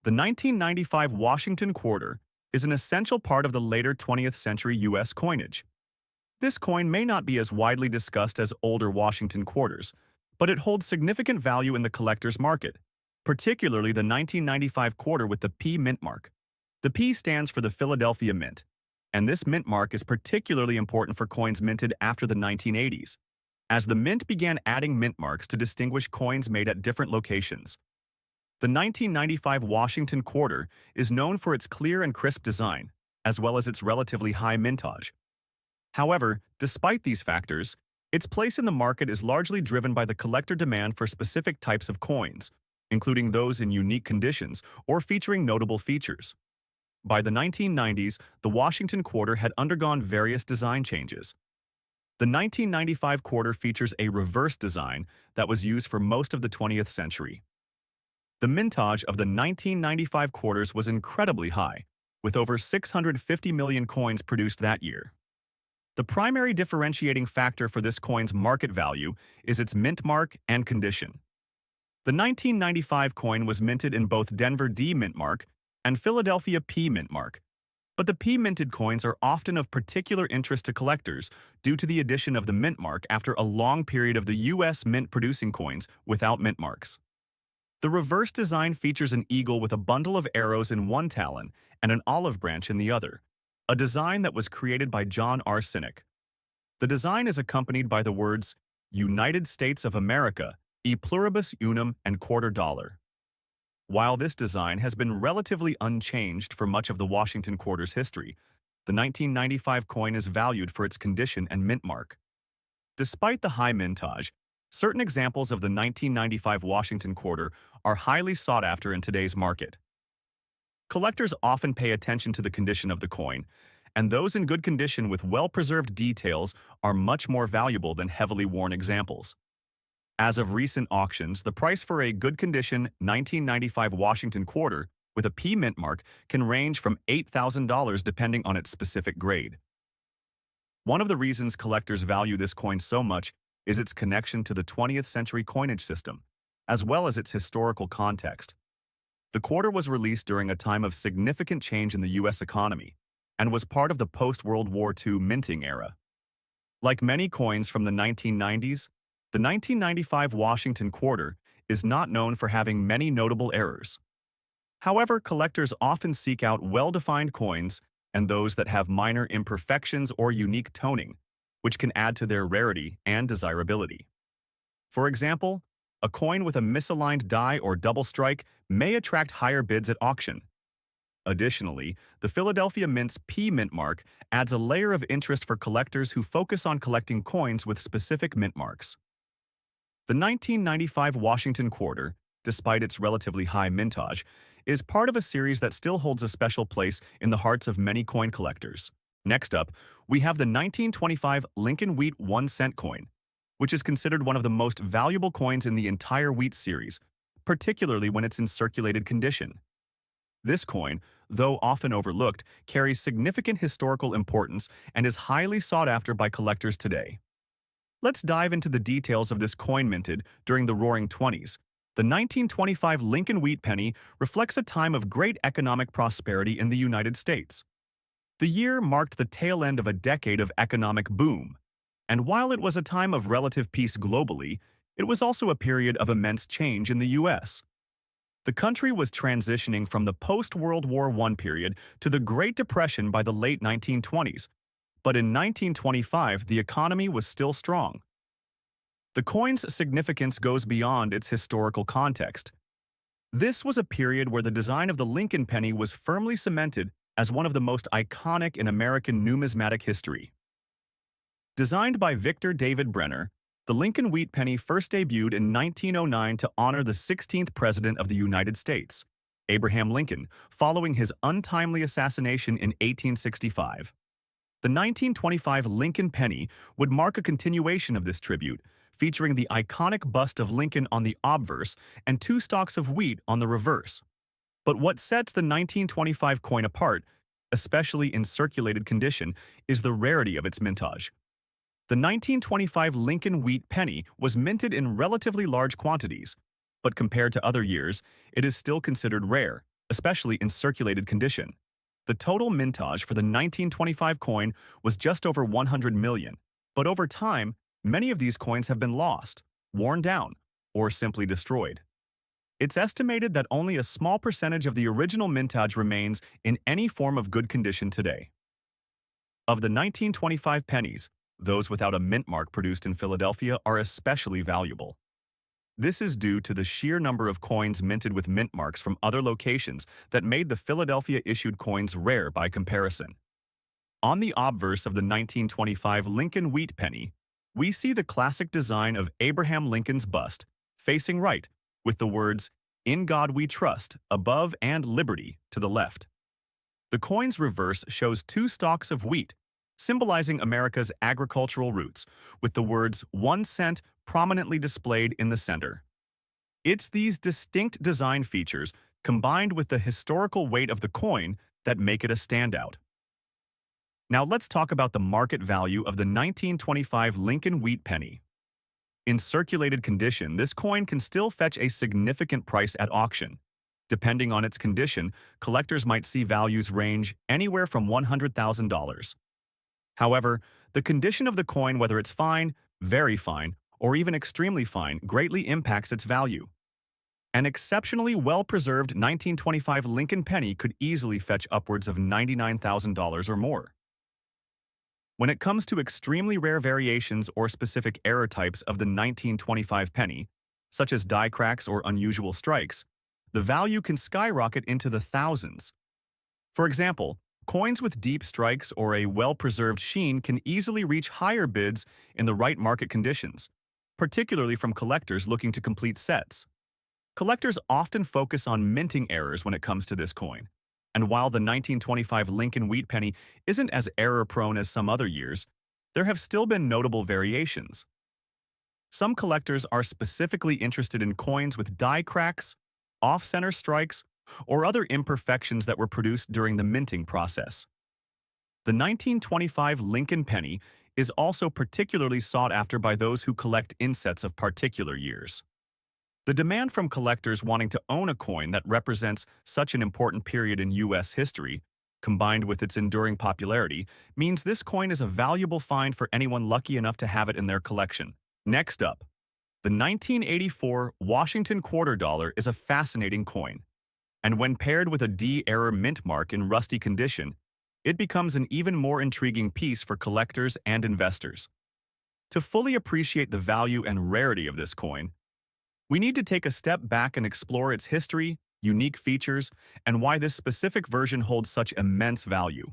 the 1995 Washington quarter is an essential part of the later 20th century U.S. coinage. This coin may not be as widely discussed as older Washington quarters, but it holds significant value in the collector's market, particularly the 1995 quarter with the P mint mark. The P stands for the Philadelphia Mint, and this mint mark is particularly important for coins minted after the 1980s, as the mint began adding mint marks to distinguish coins made at different locations. The 1995 Washington quarter is known for its clear and crisp design, as well as its relatively high mintage. However, despite these factors, its place in the market is largely driven by the collector demand for specific types of coins, including those in unique conditions or featuring notable features. By the 1990s, the Washington quarter had undergone various design changes. The 1995 quarter features a reverse design that was used for most of the 20th century. The mintage of the 1995 quarters was incredibly high, with over 650 million coins produced that year. The primary differentiating factor for this coin's market value is its mint mark and condition. The 1995 coin was minted in both Denver D mint mark and Philadelphia P mint mark, but the P minted coins are often of particular interest to collectors due to the addition of the mint mark after a long period of the U.S. mint producing coins without mint marks. The reverse design features an eagle with a bundle of arrows in one talon and an olive branch in the other, a design that was created by John R. Sinek. The design is accompanied by the words, United States of America, e pluribus unum and quarter dollar. While this design has been relatively unchanged for much of the Washington quarter's history, the 1995 coin is valued for its condition and mint mark. Despite the high mintage, certain examples of the 1995 Washington quarter are highly sought after in today's market. Collectors often pay attention to the condition of the coin, and those in good condition with well-preserved details are much more valuable than heavily worn examples. As of recent auctions, the price for a good condition 1995 Washington quarter with a P mint mark can range from $8,000 depending on its specific grade. One of the reasons collectors value this coin so much is its connection to the 20th century coinage system, as well as its historical context. The quarter was released during a time of significant change in the U.S. economy and was part of the post-World War II minting era. Like many coins from the 1990s, the 1995 Washington quarter is not known for having many notable errors. However, collectors often seek out well-defined coins and those that have minor imperfections or unique toning, which can add to their rarity and desirability. For example, a coin with a misaligned die or double strike may attract higher bids at auction. Additionally, the Philadelphia Mint's P mint mark adds a layer of interest for collectors who focus on collecting coins with specific mint marks. The 1995 Washington quarter, despite its relatively high mintage, is part of a series that still holds a special place in the hearts of many coin collectors. Next up, we have the 1925 Lincoln Wheat 1-cent coin, which is considered one of the most valuable coins in the entire Wheat series, particularly when it's in circulated condition. This coin, though often overlooked, carries significant historical importance and is highly sought after by collectors today. Let's dive into the details of this coin minted during the Roaring Twenties. The 1925 Lincoln Wheat penny reflects a time of great economic prosperity in the United States. The year marked the tail end of a decade of economic boom, and while it was a time of relative peace globally, it was also a period of immense change in the U.S. The country was transitioning from the post-World War I period to the Great Depression by the late 1920s, but in 1925 the economy was still strong. The coin's significance goes beyond its historical context. This was a period where the design of the Lincoln penny was firmly cemented as one of the most iconic in American numismatic history. Designed by Victor David Brenner, the Lincoln Wheat penny first debuted in 1909 to honor the 16th President of the United States, Abraham Lincoln, following his untimely assassination in 1865. The 1925 Lincoln penny would mark a continuation of this tribute, featuring the iconic bust of Lincoln on the obverse and 2 stalks of wheat on the reverse. But what sets the 1925 coin apart, especially in circulated condition, is the rarity of its mintage. The 1925 Lincoln Wheat penny was minted in relatively large quantities, but compared to other years, it is still considered rare, especially in circulated condition. The total mintage for the 1925 coin was just over 100 million, but over time, many of these coins have been lost, worn down, or simply destroyed. It's estimated that only a small percentage of the original mintage remains in any form of good condition today. Of the 1925 pennies, those without a mint mark produced in Philadelphia are especially valuable. This is due to the sheer number of coins minted with mint marks from other locations that made the Philadelphia-issued coins rare by comparison. On the obverse of the 1925 Lincoln Wheat penny, we see the classic design of Abraham Lincoln's bust, facing right, with the words, "In God We Trust," above and "Liberty" to the left. The coin's reverse shows 2 stalks of wheat, symbolizing America's agricultural roots, with the words 1 cent prominently displayed in the center. It's these distinct design features, combined with the historical weight of the coin, that make it a standout. Now let's talk about the market value of the 1925 Lincoln Wheat penny. In circulated condition, this coin can still fetch a significant price at auction. Depending on its condition, collectors might see values range anywhere from $100,000. However, the condition of the coin, whether it's fine, very fine, or even extremely fine, greatly impacts its value. An exceptionally well-preserved 1925 Lincoln penny could easily fetch upwards of $99,000 or more. When it comes to extremely rare variations or specific error types of the 1925 penny, such as die cracks or unusual strikes, the value can skyrocket into the thousands. For example, coins with deep strikes or a well-preserved sheen can easily reach higher bids in the right market conditions, particularly from collectors looking to complete sets. Collectors often focus on minting errors when it comes to this coin, and while the 1925 Lincoln Wheat penny isn't as error-prone as some other years, there have still been notable variations. Some collectors are specifically interested in coins with die cracks, off-center strikes, or other imperfections that were produced during the minting process. The 1925 Lincoln penny is also particularly sought after by those who collect insets of particular years. The demand from collectors wanting to own a coin that represents such an important period in U.S. history, combined with its enduring popularity, means this coin is a valuable find for anyone lucky enough to have it in their collection. Next up, the 1984 Washington quarter dollar is a fascinating coin, and when paired with a D-era mint mark in rusty condition, it becomes an even more intriguing piece for collectors and investors. To fully appreciate the value and rarity of this coin, we need to take a step back and explore its history, unique features, and why this specific version holds such immense value.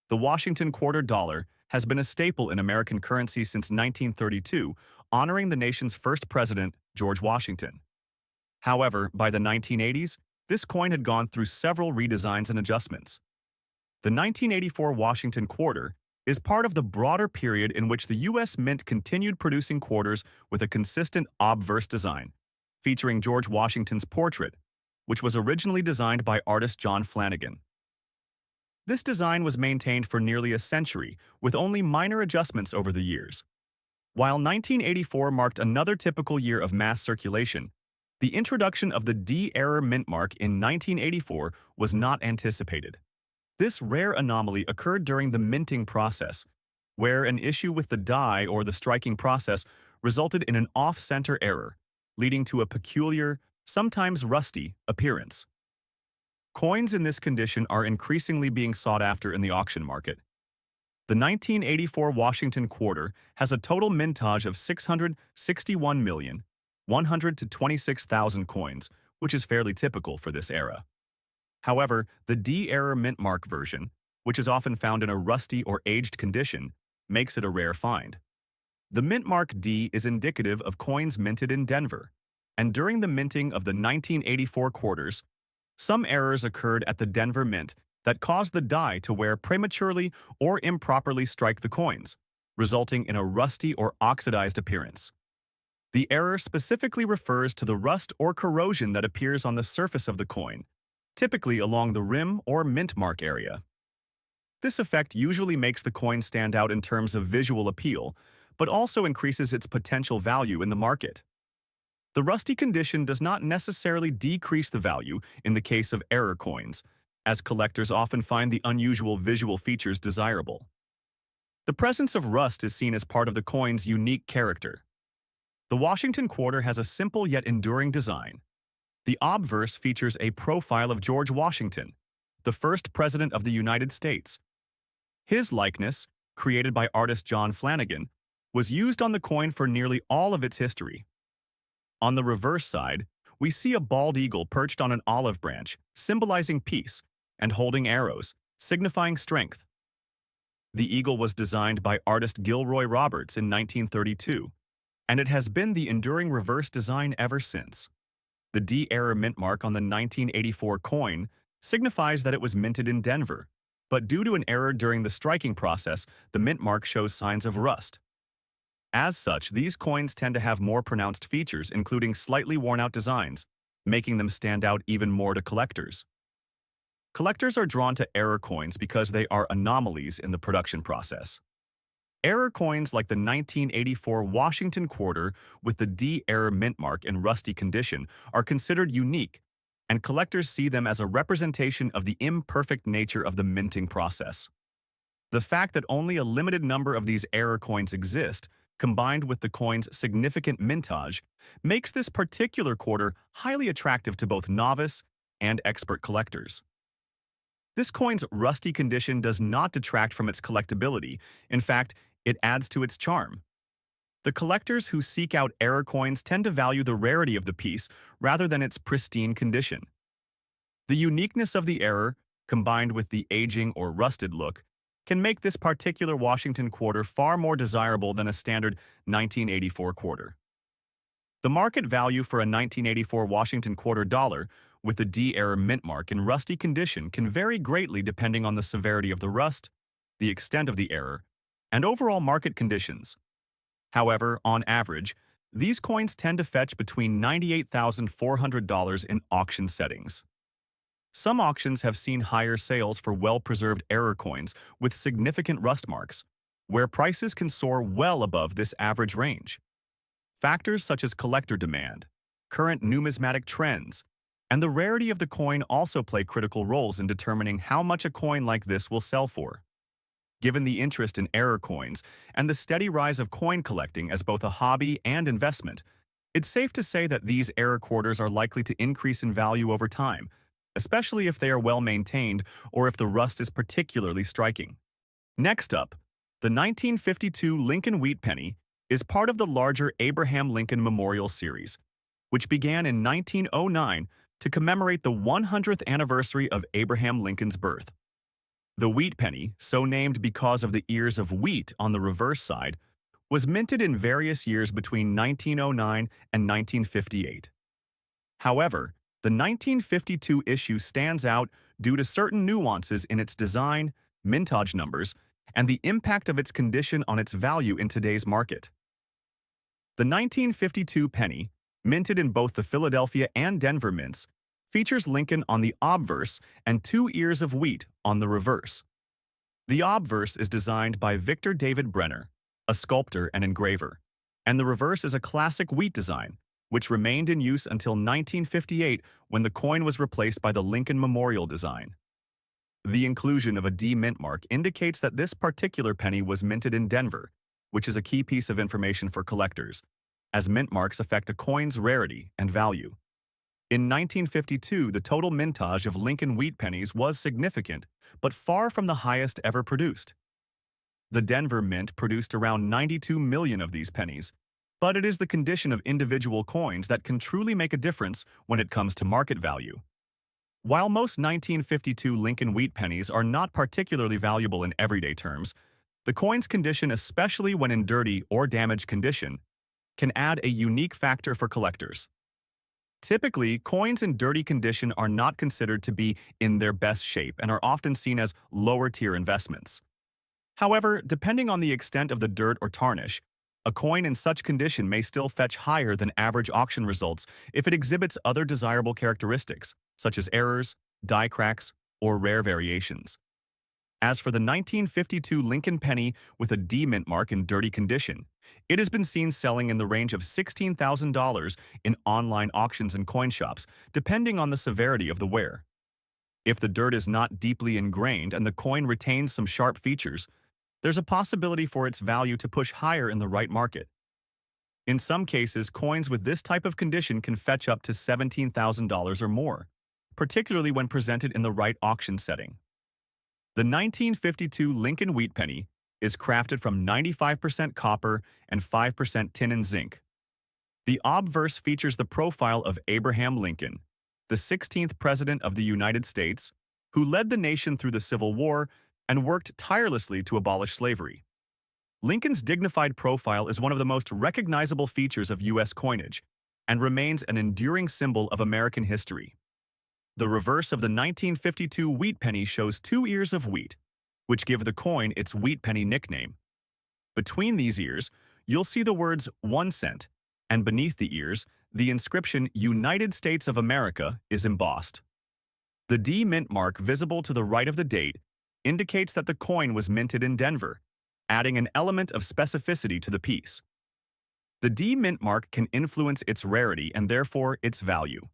The Washington quarter dollar has been a staple in American currency since 1932, honoring the nation's first president, George Washington. However, by the 1980s, this coin had gone through several redesigns and adjustments. The 1984 Washington quarter is part of the broader period in which the U.S. Mint continued producing quarters with a consistent obverse design, featuring George Washington's portrait, which was originally designed by artist John Flanagan. This design was maintained for nearly a century, with only minor adjustments over the years. While 1984 marked another typical year of mass circulation, the introduction of the D-era mint mark in 1984 was not anticipated. This rare anomaly occurred during the minting process, where an issue with the die or the striking process resulted in an off-center error, leading to a peculiar, sometimes rusty, appearance. Coins in this condition are increasingly being sought after in the auction market. The 1984 Washington quarter has a total mintage of 661,126,000 coins, which is fairly typical for this era. However, the D-era mint mark version, which is often found in a rusty or aged condition, makes it a rare find. The mint mark D is indicative of coins minted in Denver, and during the minting of the 1984 quarters, some errors occurred at the Denver Mint that caused the die to wear prematurely or improperly strike the coins, resulting in a rusty or oxidized appearance. The error specifically refers to the rust or corrosion that appears on the surface of the coin, typically along the rim or mint mark area. This effect usually makes the coin stand out in terms of visual appeal, but also increases its potential value in the market. The rusty condition does not necessarily decrease the value in the case of error coins, as collectors often find the unusual visual features desirable. The presence of rust is seen as part of the coin's unique character. The Washington quarter has a simple yet enduring design. The obverse features a profile of George Washington, the first president of the United States. His likeness, created by artist John Flanagan, was used on the coin for nearly all of its history. On the reverse side, we see a bald eagle perched on an olive branch, symbolizing peace, and holding arrows, signifying strength. The eagle was designed by artist Gilroy Roberts in 1932, and it has been the enduring reverse design ever since. The D-era mint mark on the 1984 coin signifies that it was minted in Denver, but due to an error during the striking process, the mint mark shows signs of rust. As such, these coins tend to have more pronounced features, including slightly worn-out designs, making them stand out even more to collectors. Collectors are drawn to error coins because they are anomalies in the production process. Error coins like the 1984 Washington quarter with the D-era mint mark in rusty condition are considered unique, and collectors see them as a representation of the imperfect nature of the minting process. The fact that only a limited number of these error coins exist, combined with the coin's significant mintage, makes this particular quarter highly attractive to both novice and expert collectors. This coin's rusty condition does not detract from its collectability. In fact, it adds to its charm. The collectors who seek out error coins tend to value the rarity of the piece rather than its pristine condition. The uniqueness of the error, combined with the aging or rusted look, can make this particular Washington quarter far more desirable than a standard 1984 quarter. The market value for a 1984 Washington quarter dollar with the D-era mint mark in rusty condition can vary greatly depending on the severity of the rust, the extent of the error, and overall market conditions. However, on average, these coins tend to fetch between $98,400 in auction settings. Some auctions have seen higher sales for well-preserved error coins with significant rust marks, where prices can soar well above this average range. Factors such as collector demand, current numismatic trends, and the rarity of the coin also play critical roles in determining how much a coin like this will sell for. Given the interest in error coins and the steady rise of coin collecting as both a hobby and investment, it's safe to say that these error quarters are likely to increase in value over time, especially if they are well maintained or if the rust is particularly striking. Next up, the 1952 Lincoln Wheat Penny is part of the larger Abraham Lincoln Memorial Series, which began in 1909 to commemorate the 100th anniversary of Abraham Lincoln's birth. The wheat penny, so named because of the ears of wheat on the reverse side, was minted in various years between 1909 and 1958. However, the 1952 issue stands out due to certain nuances in its design, mintage numbers, and the impact of its condition on its value in today's market. The 1952 penny, minted in both the Philadelphia and Denver mints, features Lincoln on the obverse and two ears of wheat on the reverse. The obverse is designed by Victor David Brenner, a sculptor and engraver, and the reverse is a classic wheat design, which remained in use until 1958 when the coin was replaced by the Lincoln Memorial design. The inclusion of a D mint mark indicates that this particular penny was minted in Denver, which is a key piece of information for collectors, as mint marks affect a coin's rarity and value. In 1952, the total mintage of Lincoln wheat pennies was significant, but far from the highest ever produced. The Denver Mint produced around 92 million of these pennies, but it is the condition of individual coins that can truly make a difference when it comes to market value. While most 1952 Lincoln wheat pennies are not particularly valuable in everyday terms, the coin's condition, especially when in dirty or damaged condition, can add a unique factor for collectors. Typically, coins in dirty condition are not considered to be in their best shape and are often seen as lower-tier investments. However, depending on the extent of the dirt or tarnish, a coin in such condition may still fetch higher than average auction results if it exhibits other desirable characteristics, such as errors, die cracks, or rare variations. As for the 1952 Lincoln penny with a D mint mark in dirty condition, it has been seen selling in the range of $16,000 in online auctions and coin shops, depending on the severity of the wear. If the dirt is not deeply ingrained and the coin retains some sharp features, there's a possibility for its value to push higher in the right market. In some cases, coins with this type of condition can fetch up to $17,000 or more, particularly when presented in the right auction setting. The 1952 Lincoln Wheat Penny is crafted from 95% copper and 5% tin and zinc. The obverse features the profile of Abraham Lincoln, the 16th President of the United States, who led the nation through the Civil War and worked tirelessly to abolish slavery. Lincoln's dignified profile is one of the most recognizable features of U.S. coinage and remains an enduring symbol of American history. The reverse of the 1952 wheat penny shows two ears of wheat, which give the coin its wheat penny nickname. Between these ears, you'll see the words 1 cent, and beneath the ears, the inscription United States of America is embossed. The D mint mark visible to the right of the date indicates that the coin was minted in Denver, adding an element of specificity to the piece. The D mint mark can influence its rarity and therefore its value.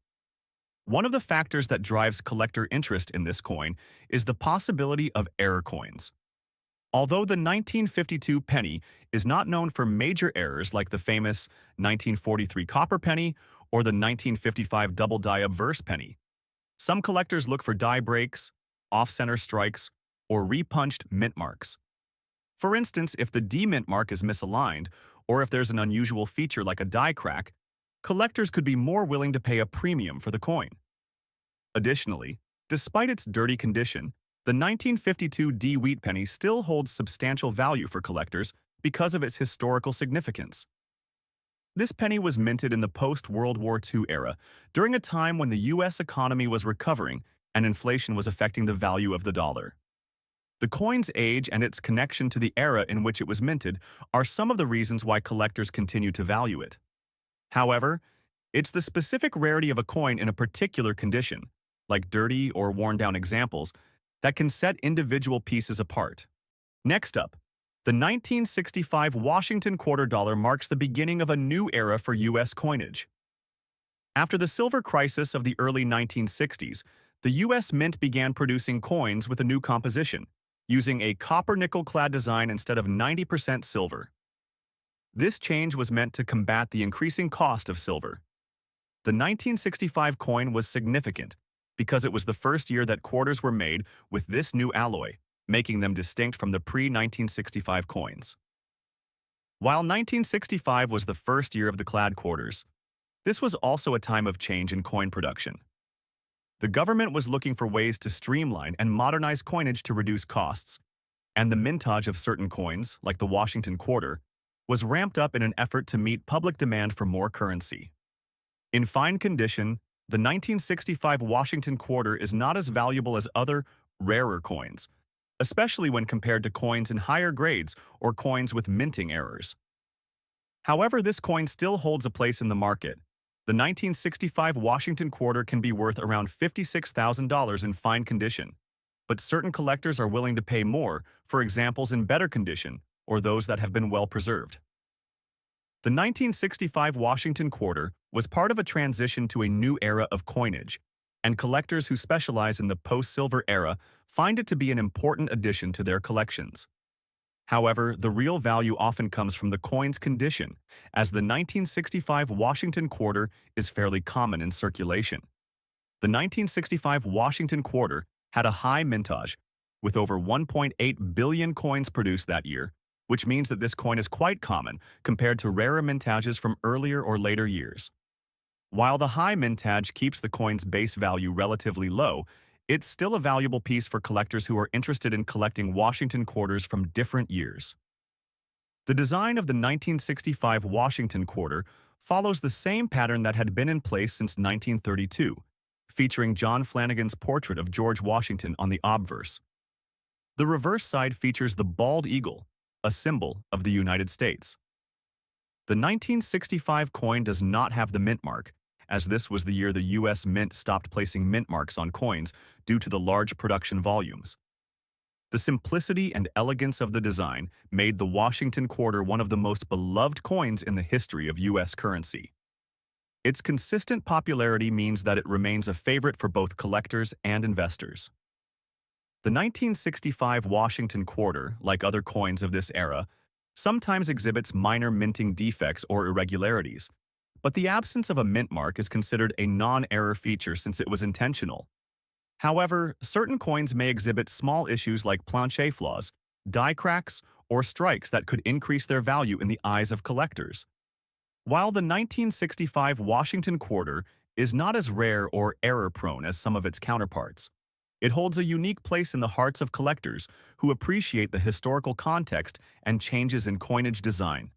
One of the factors that drives collector interest in this coin is the possibility of error coins. Although the 1952 penny is not known for major errors like the famous 1943 copper penny or the 1955 double die obverse penny, some collectors look for die breaks, off-center strikes, or repunched mint marks. For instance, if the D mint mark is misaligned, or if there's an unusual feature like a die crack, collectors could be more willing to pay a premium for the coin. Additionally, despite its dirty condition, the 1952 D wheat penny still holds substantial value for collectors because of its historical significance. This penny was minted in the post-World War II era, during a time when the U.S. economy was recovering and inflation was affecting the value of the dollar. The coin's age and its connection to the era in which it was minted are some of the reasons why collectors continue to value it. However, it's the specific rarity of a coin in a particular condition, like dirty or worn-down examples, that can set individual pieces apart. Next up, the 1965 Washington quarter dollar marks the beginning of a new era for U.S. coinage. After the silver crisis of the early 1960s, the U.S. Mint began producing coins with a new composition, using a copper-nickel-clad design instead of 90% silver. This change was meant to combat the increasing cost of silver. The 1965 coin was significant because it was the first year that quarters were made with this new alloy, making them distinct from the pre-1965 coins. While 1965 was the first year of the clad quarters, this was also a time of change in coin production. The government was looking for ways to streamline and modernize coinage to reduce costs, and the mintage of certain coins, like the Washington quarter, was ramped up in an effort to meet public demand for more currency. In fine condition, the 1965 Washington quarter is not as valuable as other, rarer coins, especially when compared to coins in higher grades or coins with minting errors. However, this coin still holds a place in the market. The 1965 Washington quarter can be worth around $56,000 in fine condition, but certain collectors are willing to pay more for examples in better condition or those that have been well preserved. The 1965 Washington quarter was part of a transition to a new era of coinage, and collectors who specialize in the post-silver era find it to be an important addition to their collections. However, the real value often comes from the coin's condition, as the 1965 Washington quarter is fairly common in circulation. The 1965 Washington quarter had a high mintage, with over 1.8 billion coins produced that year, which means that this coin is quite common compared to rarer mintages from earlier or later years. While the high mintage keeps the coin's base value relatively low, it's still a valuable piece for collectors who are interested in collecting Washington quarters from different years. The design of the 1965 Washington quarter follows the same pattern that had been in place since 1932, featuring John Flanagan's portrait of George Washington on the obverse. The reverse side features the bald eagle, a symbol of the United States. The 1965 coin does not have the mint mark, as this was the year the U.S. Mint stopped placing mint marks on coins due to the large production volumes. The simplicity and elegance of the design made the Washington quarter one of the most beloved coins in the history of U.S. currency. Its consistent popularity means that it remains a favorite for both collectors and investors. The 1965 Washington quarter, like other coins of this era, sometimes exhibits minor minting defects or irregularities, but the absence of a mint mark is considered a non-error feature since it was intentional. However, certain coins may exhibit small issues like planche flaws, die cracks, or strikes that could increase their value in the eyes of collectors. While the 1965 Washington quarter is not as rare or error-prone as some of its counterparts, it holds a unique place in the hearts of collectors who appreciate the historical context and changes in coinage design.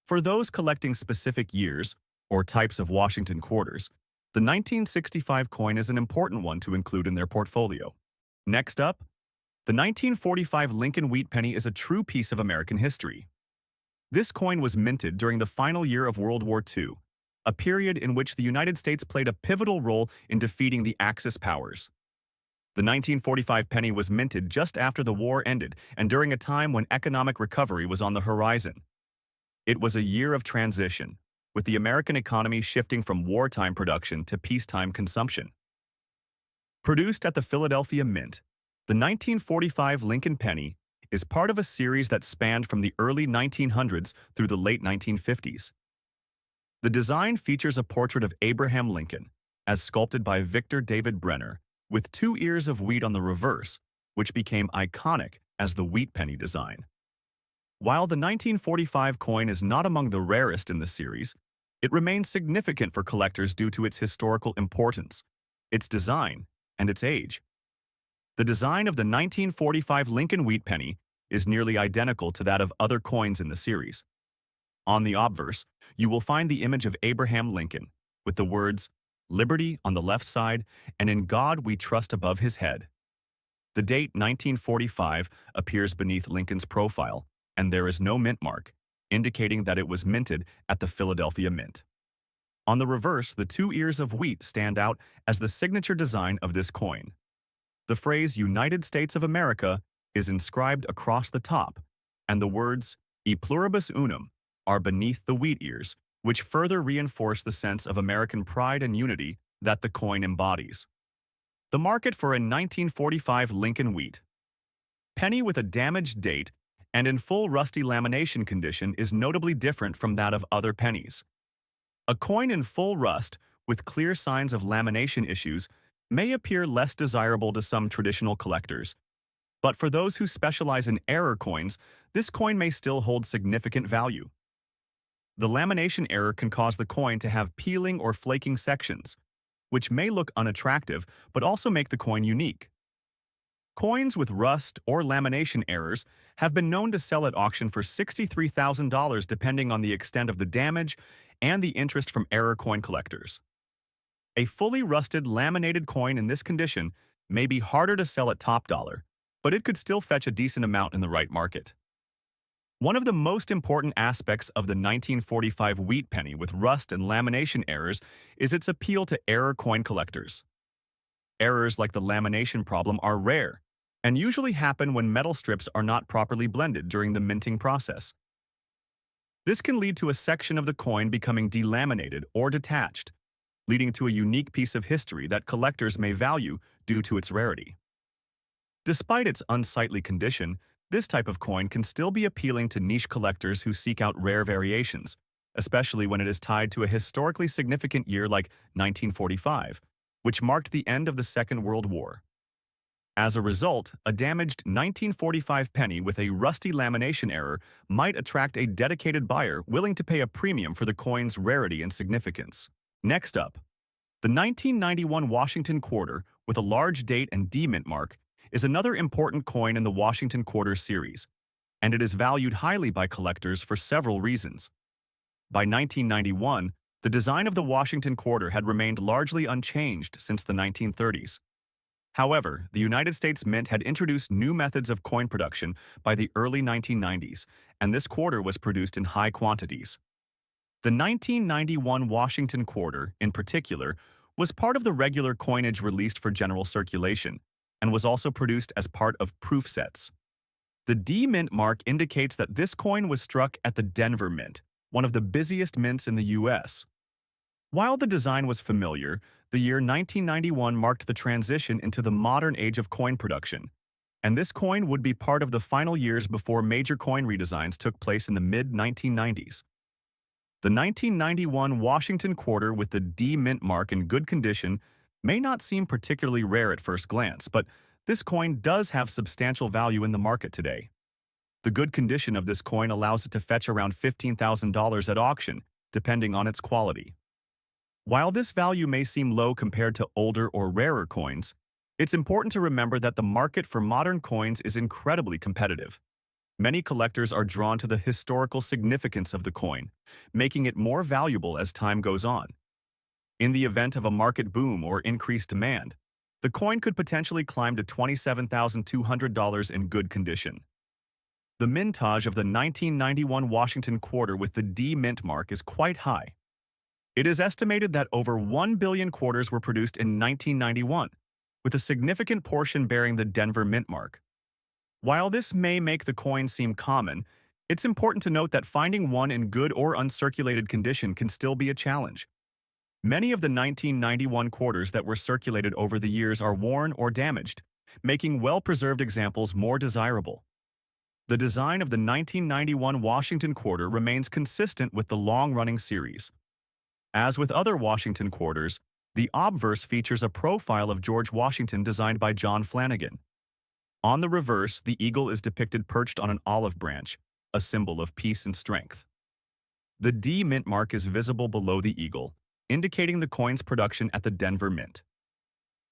For those collecting specific years or types of Washington quarters, the 1965 coin is an important one to include in their portfolio. Next up, the 1945 Lincoln wheat penny is a true piece of American history. This coin was minted during the final year of World War II, a period in which the United States played a pivotal role in defeating the Axis powers. The 1945 penny was minted just after the war ended and during a time when economic recovery was on the horizon. It was a year of transition, with the American economy shifting from wartime production to peacetime consumption. Produced at the Philadelphia Mint, the 1945 Lincoln penny is part of a series that spanned from the early 1900s through the late 1950s. The design features a portrait of Abraham Lincoln, as sculpted by Victor David Brenner, with 2 ears of wheat on the reverse, which became iconic as the wheat penny design. While the 1945 coin is not among the rarest in the series, it remains significant for collectors due to its historical importance, its design, and its age. The design of the 1945 Lincoln wheat penny is nearly identical to that of other coins in the series. On the obverse, you will find the image of Abraham Lincoln, with the words, "Liberty" on the left side and "In God We Trust" above his head. The date 1945 appears beneath Lincoln's profile, and there is no mint mark, indicating that it was minted at the Philadelphia Mint. On the reverse, the two ears of wheat stand out as the signature design of this coin. The phrase United States of America is inscribed across the top, and the words E pluribus unum are beneath the wheat ears, which further reinforce the sense of American pride and unity that the coin embodies. The market for a 1945 Lincoln wheat penny with a damaged date and in full rusty lamination condition is notably different from that of other pennies. A coin in full rust, with clear signs of lamination issues, may appear less desirable to some traditional collectors. But for those who specialize in error coins, this coin may still hold significant value. The lamination error can cause the coin to have peeling or flaking sections, which may look unattractive but also make the coin unique. Coins with rust or lamination errors have been known to sell at auction for $63,000 depending on the extent of the damage and the interest from error coin collectors. A fully rusted laminated coin in this condition may be harder to sell at top dollar, but it could still fetch a decent amount in the right market. One of the most important aspects of the 1945 wheat penny with rust and lamination errors is its appeal to error coin collectors. Errors like the lamination problem are rare and usually happen when metal strips are not properly blended during the minting process. This can lead to a section of the coin becoming delaminated or detached, leading to a unique piece of history that collectors may value due to its rarity. Despite its unsightly condition, this type of coin can still be appealing to niche collectors who seek out rare variations, especially when it is tied to a historically significant year like 1945, which marked the end of the Second World War. As a result, a damaged 1945 penny with a rusty lamination error might attract a dedicated buyer willing to pay a premium for the coin's rarity and significance. Next up, the 1991 Washington quarter with a large date and D mint mark is another important coin in the Washington quarter series, and it is valued highly by collectors for several reasons. By 1991, the design of the Washington quarter had remained largely unchanged since the 1930s. However, the United States Mint had introduced new methods of coin production by the early 1990s, and this quarter was produced in high quantities. The 1991 Washington quarter, in particular, was part of the regular coinage released for general circulation, and was also produced as part of proof sets. The D Mint mark indicates that this coin was struck at the Denver Mint, one of the busiest mints in the U.S. While the design was familiar, the year 1991 marked the transition into the modern age of coin production, and this coin would be part of the final years before major coin redesigns took place in the mid-1990s. The 1991 Washington quarter with the D Mint mark in good condition may not seem particularly rare at first glance, but this coin does have substantial value in the market today. The good condition of this coin allows it to fetch around $15,000 at auction, depending on its quality. While this value may seem low compared to older or rarer coins, it's important to remember that the market for modern coins is incredibly competitive. Many collectors are drawn to the historical significance of the coin, making it more valuable as time goes on. In the event of a market boom or increased demand, the coin could potentially climb to $27,200 in good condition. The mintage of the 1991 Washington quarter with the D Mint mark is quite high. It is estimated that over 1 billion quarters were produced in 1991, with a significant portion bearing the Denver Mint mark. While this may make the coin seem common, it's important to note that finding one in good or uncirculated condition can still be a challenge. Many of the 1991 quarters that were circulated over the years are worn or damaged, making well-preserved examples more desirable. The design of the 1991 Washington quarter remains consistent with the long-running series. As with other Washington quarters, the obverse features a profile of George Washington designed by John Flanagan. On the reverse, the eagle is depicted perched on an olive branch, a symbol of peace and strength. The D Mint mark is visible below the eagle, indicating the coin's production at the Denver Mint.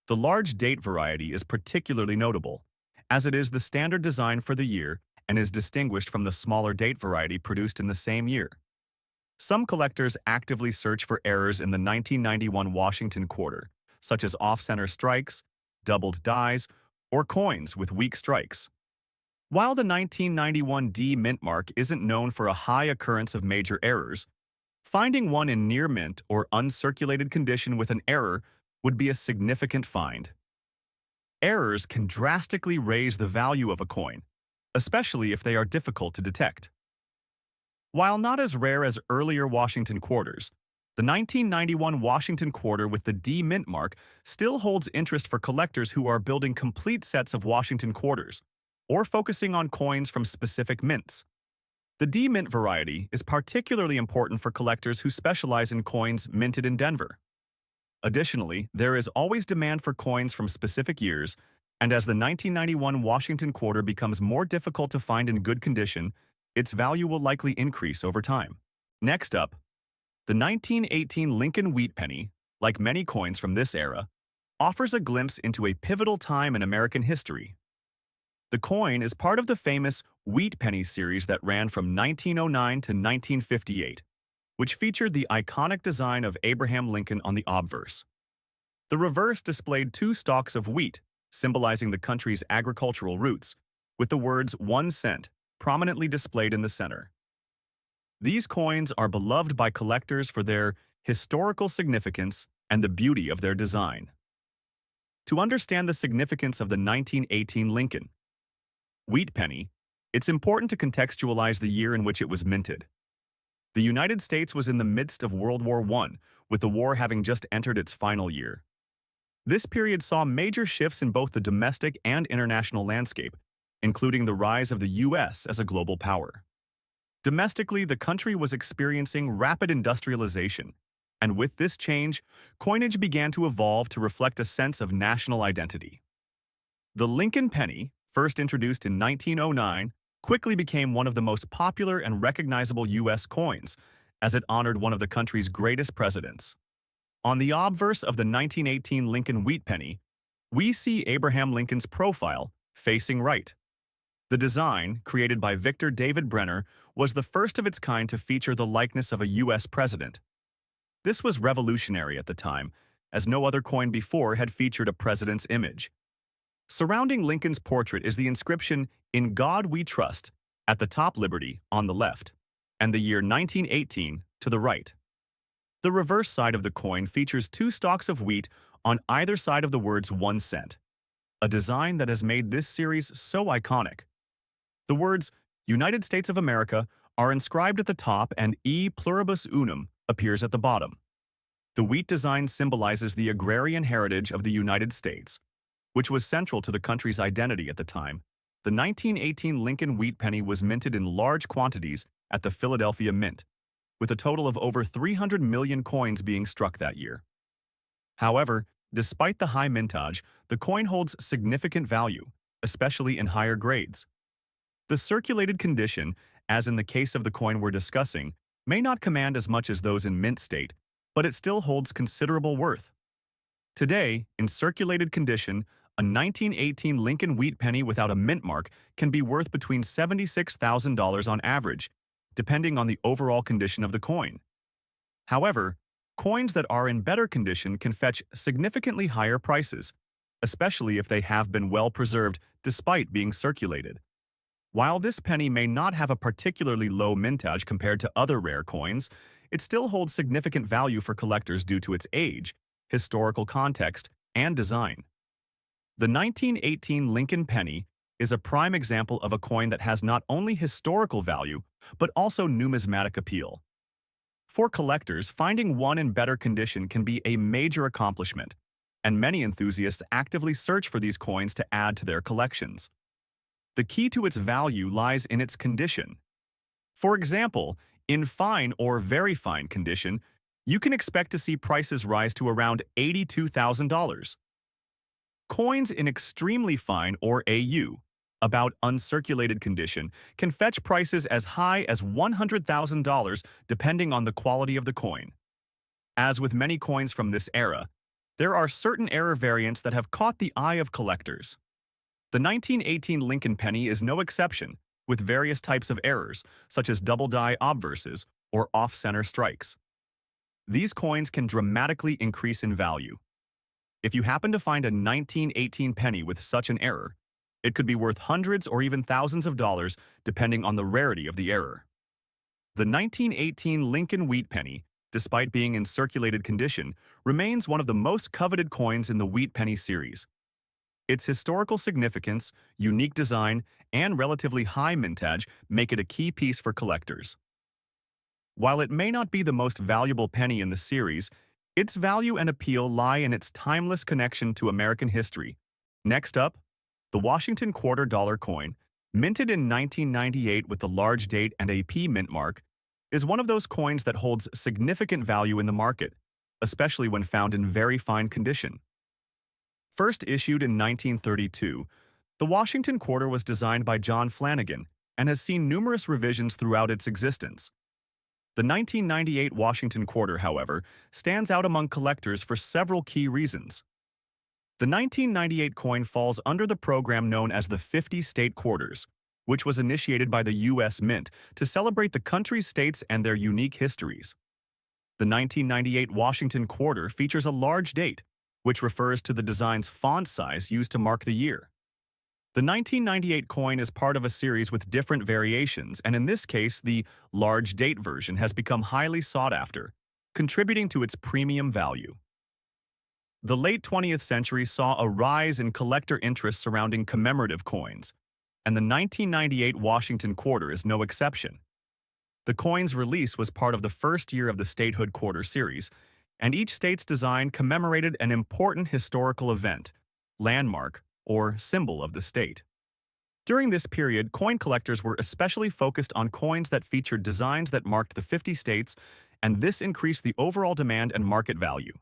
The large date variety is particularly notable, as it is the standard design for the year and is distinguished from the smaller date variety produced in the same year. Some collectors actively search for errors in the 1991 Washington quarter, such as off-center strikes, doubled dies, or coins with weak strikes. While the 1991 D Mint mark isn't known for a high occurrence of major errors, Finding one in near mint or uncirculated condition with an error would be a significant find. Errors can drastically raise the value of a coin, especially if they are difficult to detect. While not as rare as earlier Washington quarters, the 1991 Washington quarter with the D mint mark still holds interest for collectors who are building complete sets of Washington quarters or focusing on coins from specific mints. The D mint variety is particularly important for collectors who specialize in coins minted in Denver. Additionally, there is always demand for coins from specific years, and as the 1991 Washington quarter becomes more difficult to find in good condition, its value will likely increase over time. Next up, the 1918 Lincoln wheat penny, like many coins from this era, offers a glimpse into a pivotal time in American history. The coin is part of the famous wheat penny series that ran from 1909 to 1958, which featured the iconic design of Abraham Lincoln on the obverse. The reverse displayed two stalks of wheat, symbolizing the country's agricultural roots, with the words 1 cent prominently displayed in the center. These coins are beloved by collectors for their historical significance and the beauty of their design. To understand the significance of the 1918 Lincoln wheat penny, it's important to contextualize the year in which it was minted. The United States was in the midst of World War I, with the war having just entered its final year. This period saw major shifts in both the domestic and international landscape, including the rise of the U.S. as a global power. Domestically, the country was experiencing rapid industrialization, and with this change, coinage began to evolve to reflect a sense of national identity. The Lincoln penny, first introduced in 1909, quickly became one of the most popular and recognizable U.S. coins, as it honored one of the country's greatest presidents. On the obverse of the 1918 Lincoln wheat penny, we see Abraham Lincoln's profile facing right. The design, created by Victor David Brenner, was the first of its kind to feature the likeness of a U.S. president. This was revolutionary at the time, as no other coin before had featured a president's image. Surrounding Lincoln's portrait is the inscription, "In God We Trust," at the top, Liberty on the left, and the year 1918 to the right. The reverse side of the coin features two stalks of wheat on either side of the words 1 cent, a design that has made this series so iconic. The words United States of America are inscribed at the top and E pluribus unum appears at the bottom. The wheat design symbolizes the agrarian heritage of the United States, which was central to the country's identity at the time. The 1918 Lincoln wheat penny was minted in large quantities at the Philadelphia Mint, with a total of over 300 million coins being struck that year. However, despite the high mintage, the coin holds significant value, especially in higher grades. The circulated condition, as in the case of the coin we're discussing, may not command as much as those in mint state, but it still holds considerable worth. Today, in circulated condition, a 1918 Lincoln wheat penny without a mint mark can be worth between $76,000 on average, depending on the overall condition of the coin. However, coins that are in better condition can fetch significantly higher prices, especially if they have been well preserved despite being circulated. While this penny may not have a particularly low mintage compared to other rare coins, it still holds significant value for collectors due to its age, historical context, and design. The 1918 Lincoln penny is a prime example of a coin that has not only historical value, but also numismatic appeal. For collectors, finding one in better condition can be a major accomplishment, and many enthusiasts actively search for these coins to add to their collections. The key to its value lies in its condition. For example, in fine or very fine condition, you can expect to see prices rise to around $82,000. Coins in extremely fine or AU, about uncirculated condition, can fetch prices as high as $100,000 depending on the quality of the coin. As with many coins from this era, there are certain error variants that have caught the eye of collectors. The 1918 Lincoln penny is no exception, with various types of errors, such as double-die obverses or off-center strikes. These coins can dramatically increase in value. If you happen to find a 1918 penny with such an error, it could be worth hundreds or even thousands of dollars depending on the rarity of the error. The 1918 Lincoln wheat penny despite being in circulated condition, remains one of the most coveted coins in the wheat penny series. Its historical significance, unique design, and relatively high mintage make it a key piece for collectors. While it may not be the most valuable penny in the series, its value and appeal lie in its timeless connection to American history. Next up, the Washington Quarter Dollar coin, minted in 1998 with the large date and AP mint mark, is one of those coins that holds significant value in the market, especially when found in very fine condition. First issued in 1932, the Washington Quarter was designed by John Flanagan and has seen numerous revisions throughout its existence. The 1998 Washington Quarter, however, stands out among collectors for several key reasons. The 1998 coin falls under the program known as the 50 State Quarters, which was initiated by the U.S. Mint to celebrate the country's states and their unique histories. The 1998 Washington Quarter features a large date, which refers to the design's font size used to mark the year. The 1998 coin is part of a series with different variations, and in this case, the large date version has become highly sought after, contributing to its premium value. The late 20th century saw a rise in collector interest surrounding commemorative coins, and the 1998 Washington Quarter is no exception. The coin's release was part of the first year of the Statehood Quarter series, and each state's design commemorated an important historical event, landmark, or symbol of the state. During this period, coin collectors were especially focused on coins that featured designs that marked the 50 states, and this increased the overall demand and market value.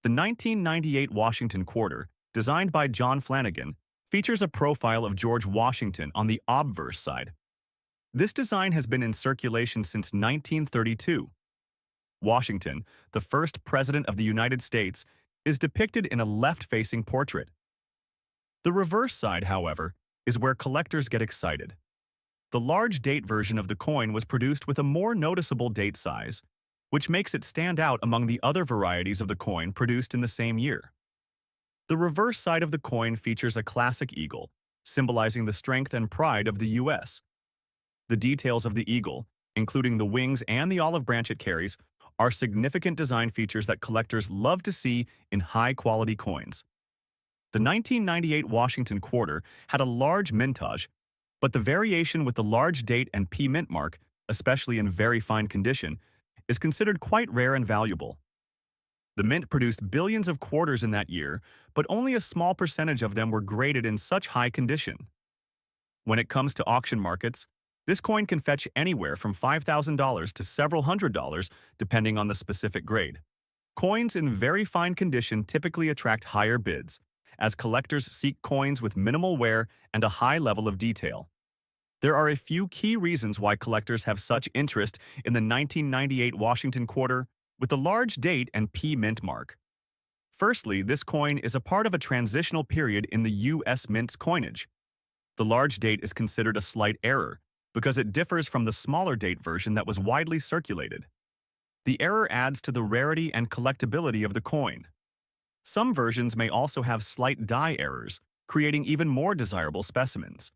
The 1998 Washington Quarter, designed by John Flanagan, features a profile of George Washington on the obverse side. This design has been in circulation since 1932. Washington, the first president of the United States, is depicted in a left-facing portrait. The reverse side, however, is where collectors get excited. The large date version of the coin was produced with a more noticeable date size, which makes it stand out among the other varieties of the coin produced in the same year. The reverse side of the coin features a classic eagle, symbolizing the strength and pride of the U.S. The details of the eagle, including the wings and the olive branch it carries, are significant design features that collectors love to see in high-quality coins. The 1998 Washington Quarter had a large mintage, but the variation with the large date and P mint mark, especially in very fine condition, is considered quite rare and valuable. The mint produced billions of quarters in that year, but only a small percentage of them were graded in such high condition. When it comes to auction markets, this coin can fetch anywhere from $5,000 to several $100s, depending on the specific grade. Coins in very fine condition typically attract higher bids, as collectors seek coins with minimal wear and a high level of detail. There are a few key reasons why collectors have such interest in the 1998 Washington Quarter with the large date and P mint mark. Firstly, this coin is a part of a transitional period in the U.S. Mint's coinage. The large date is considered a slight error because it differs from the smaller date version that was widely circulated. The error adds to the rarity and collectability of the coin. Some versions may also have slight die errors, creating even more desirable specimens.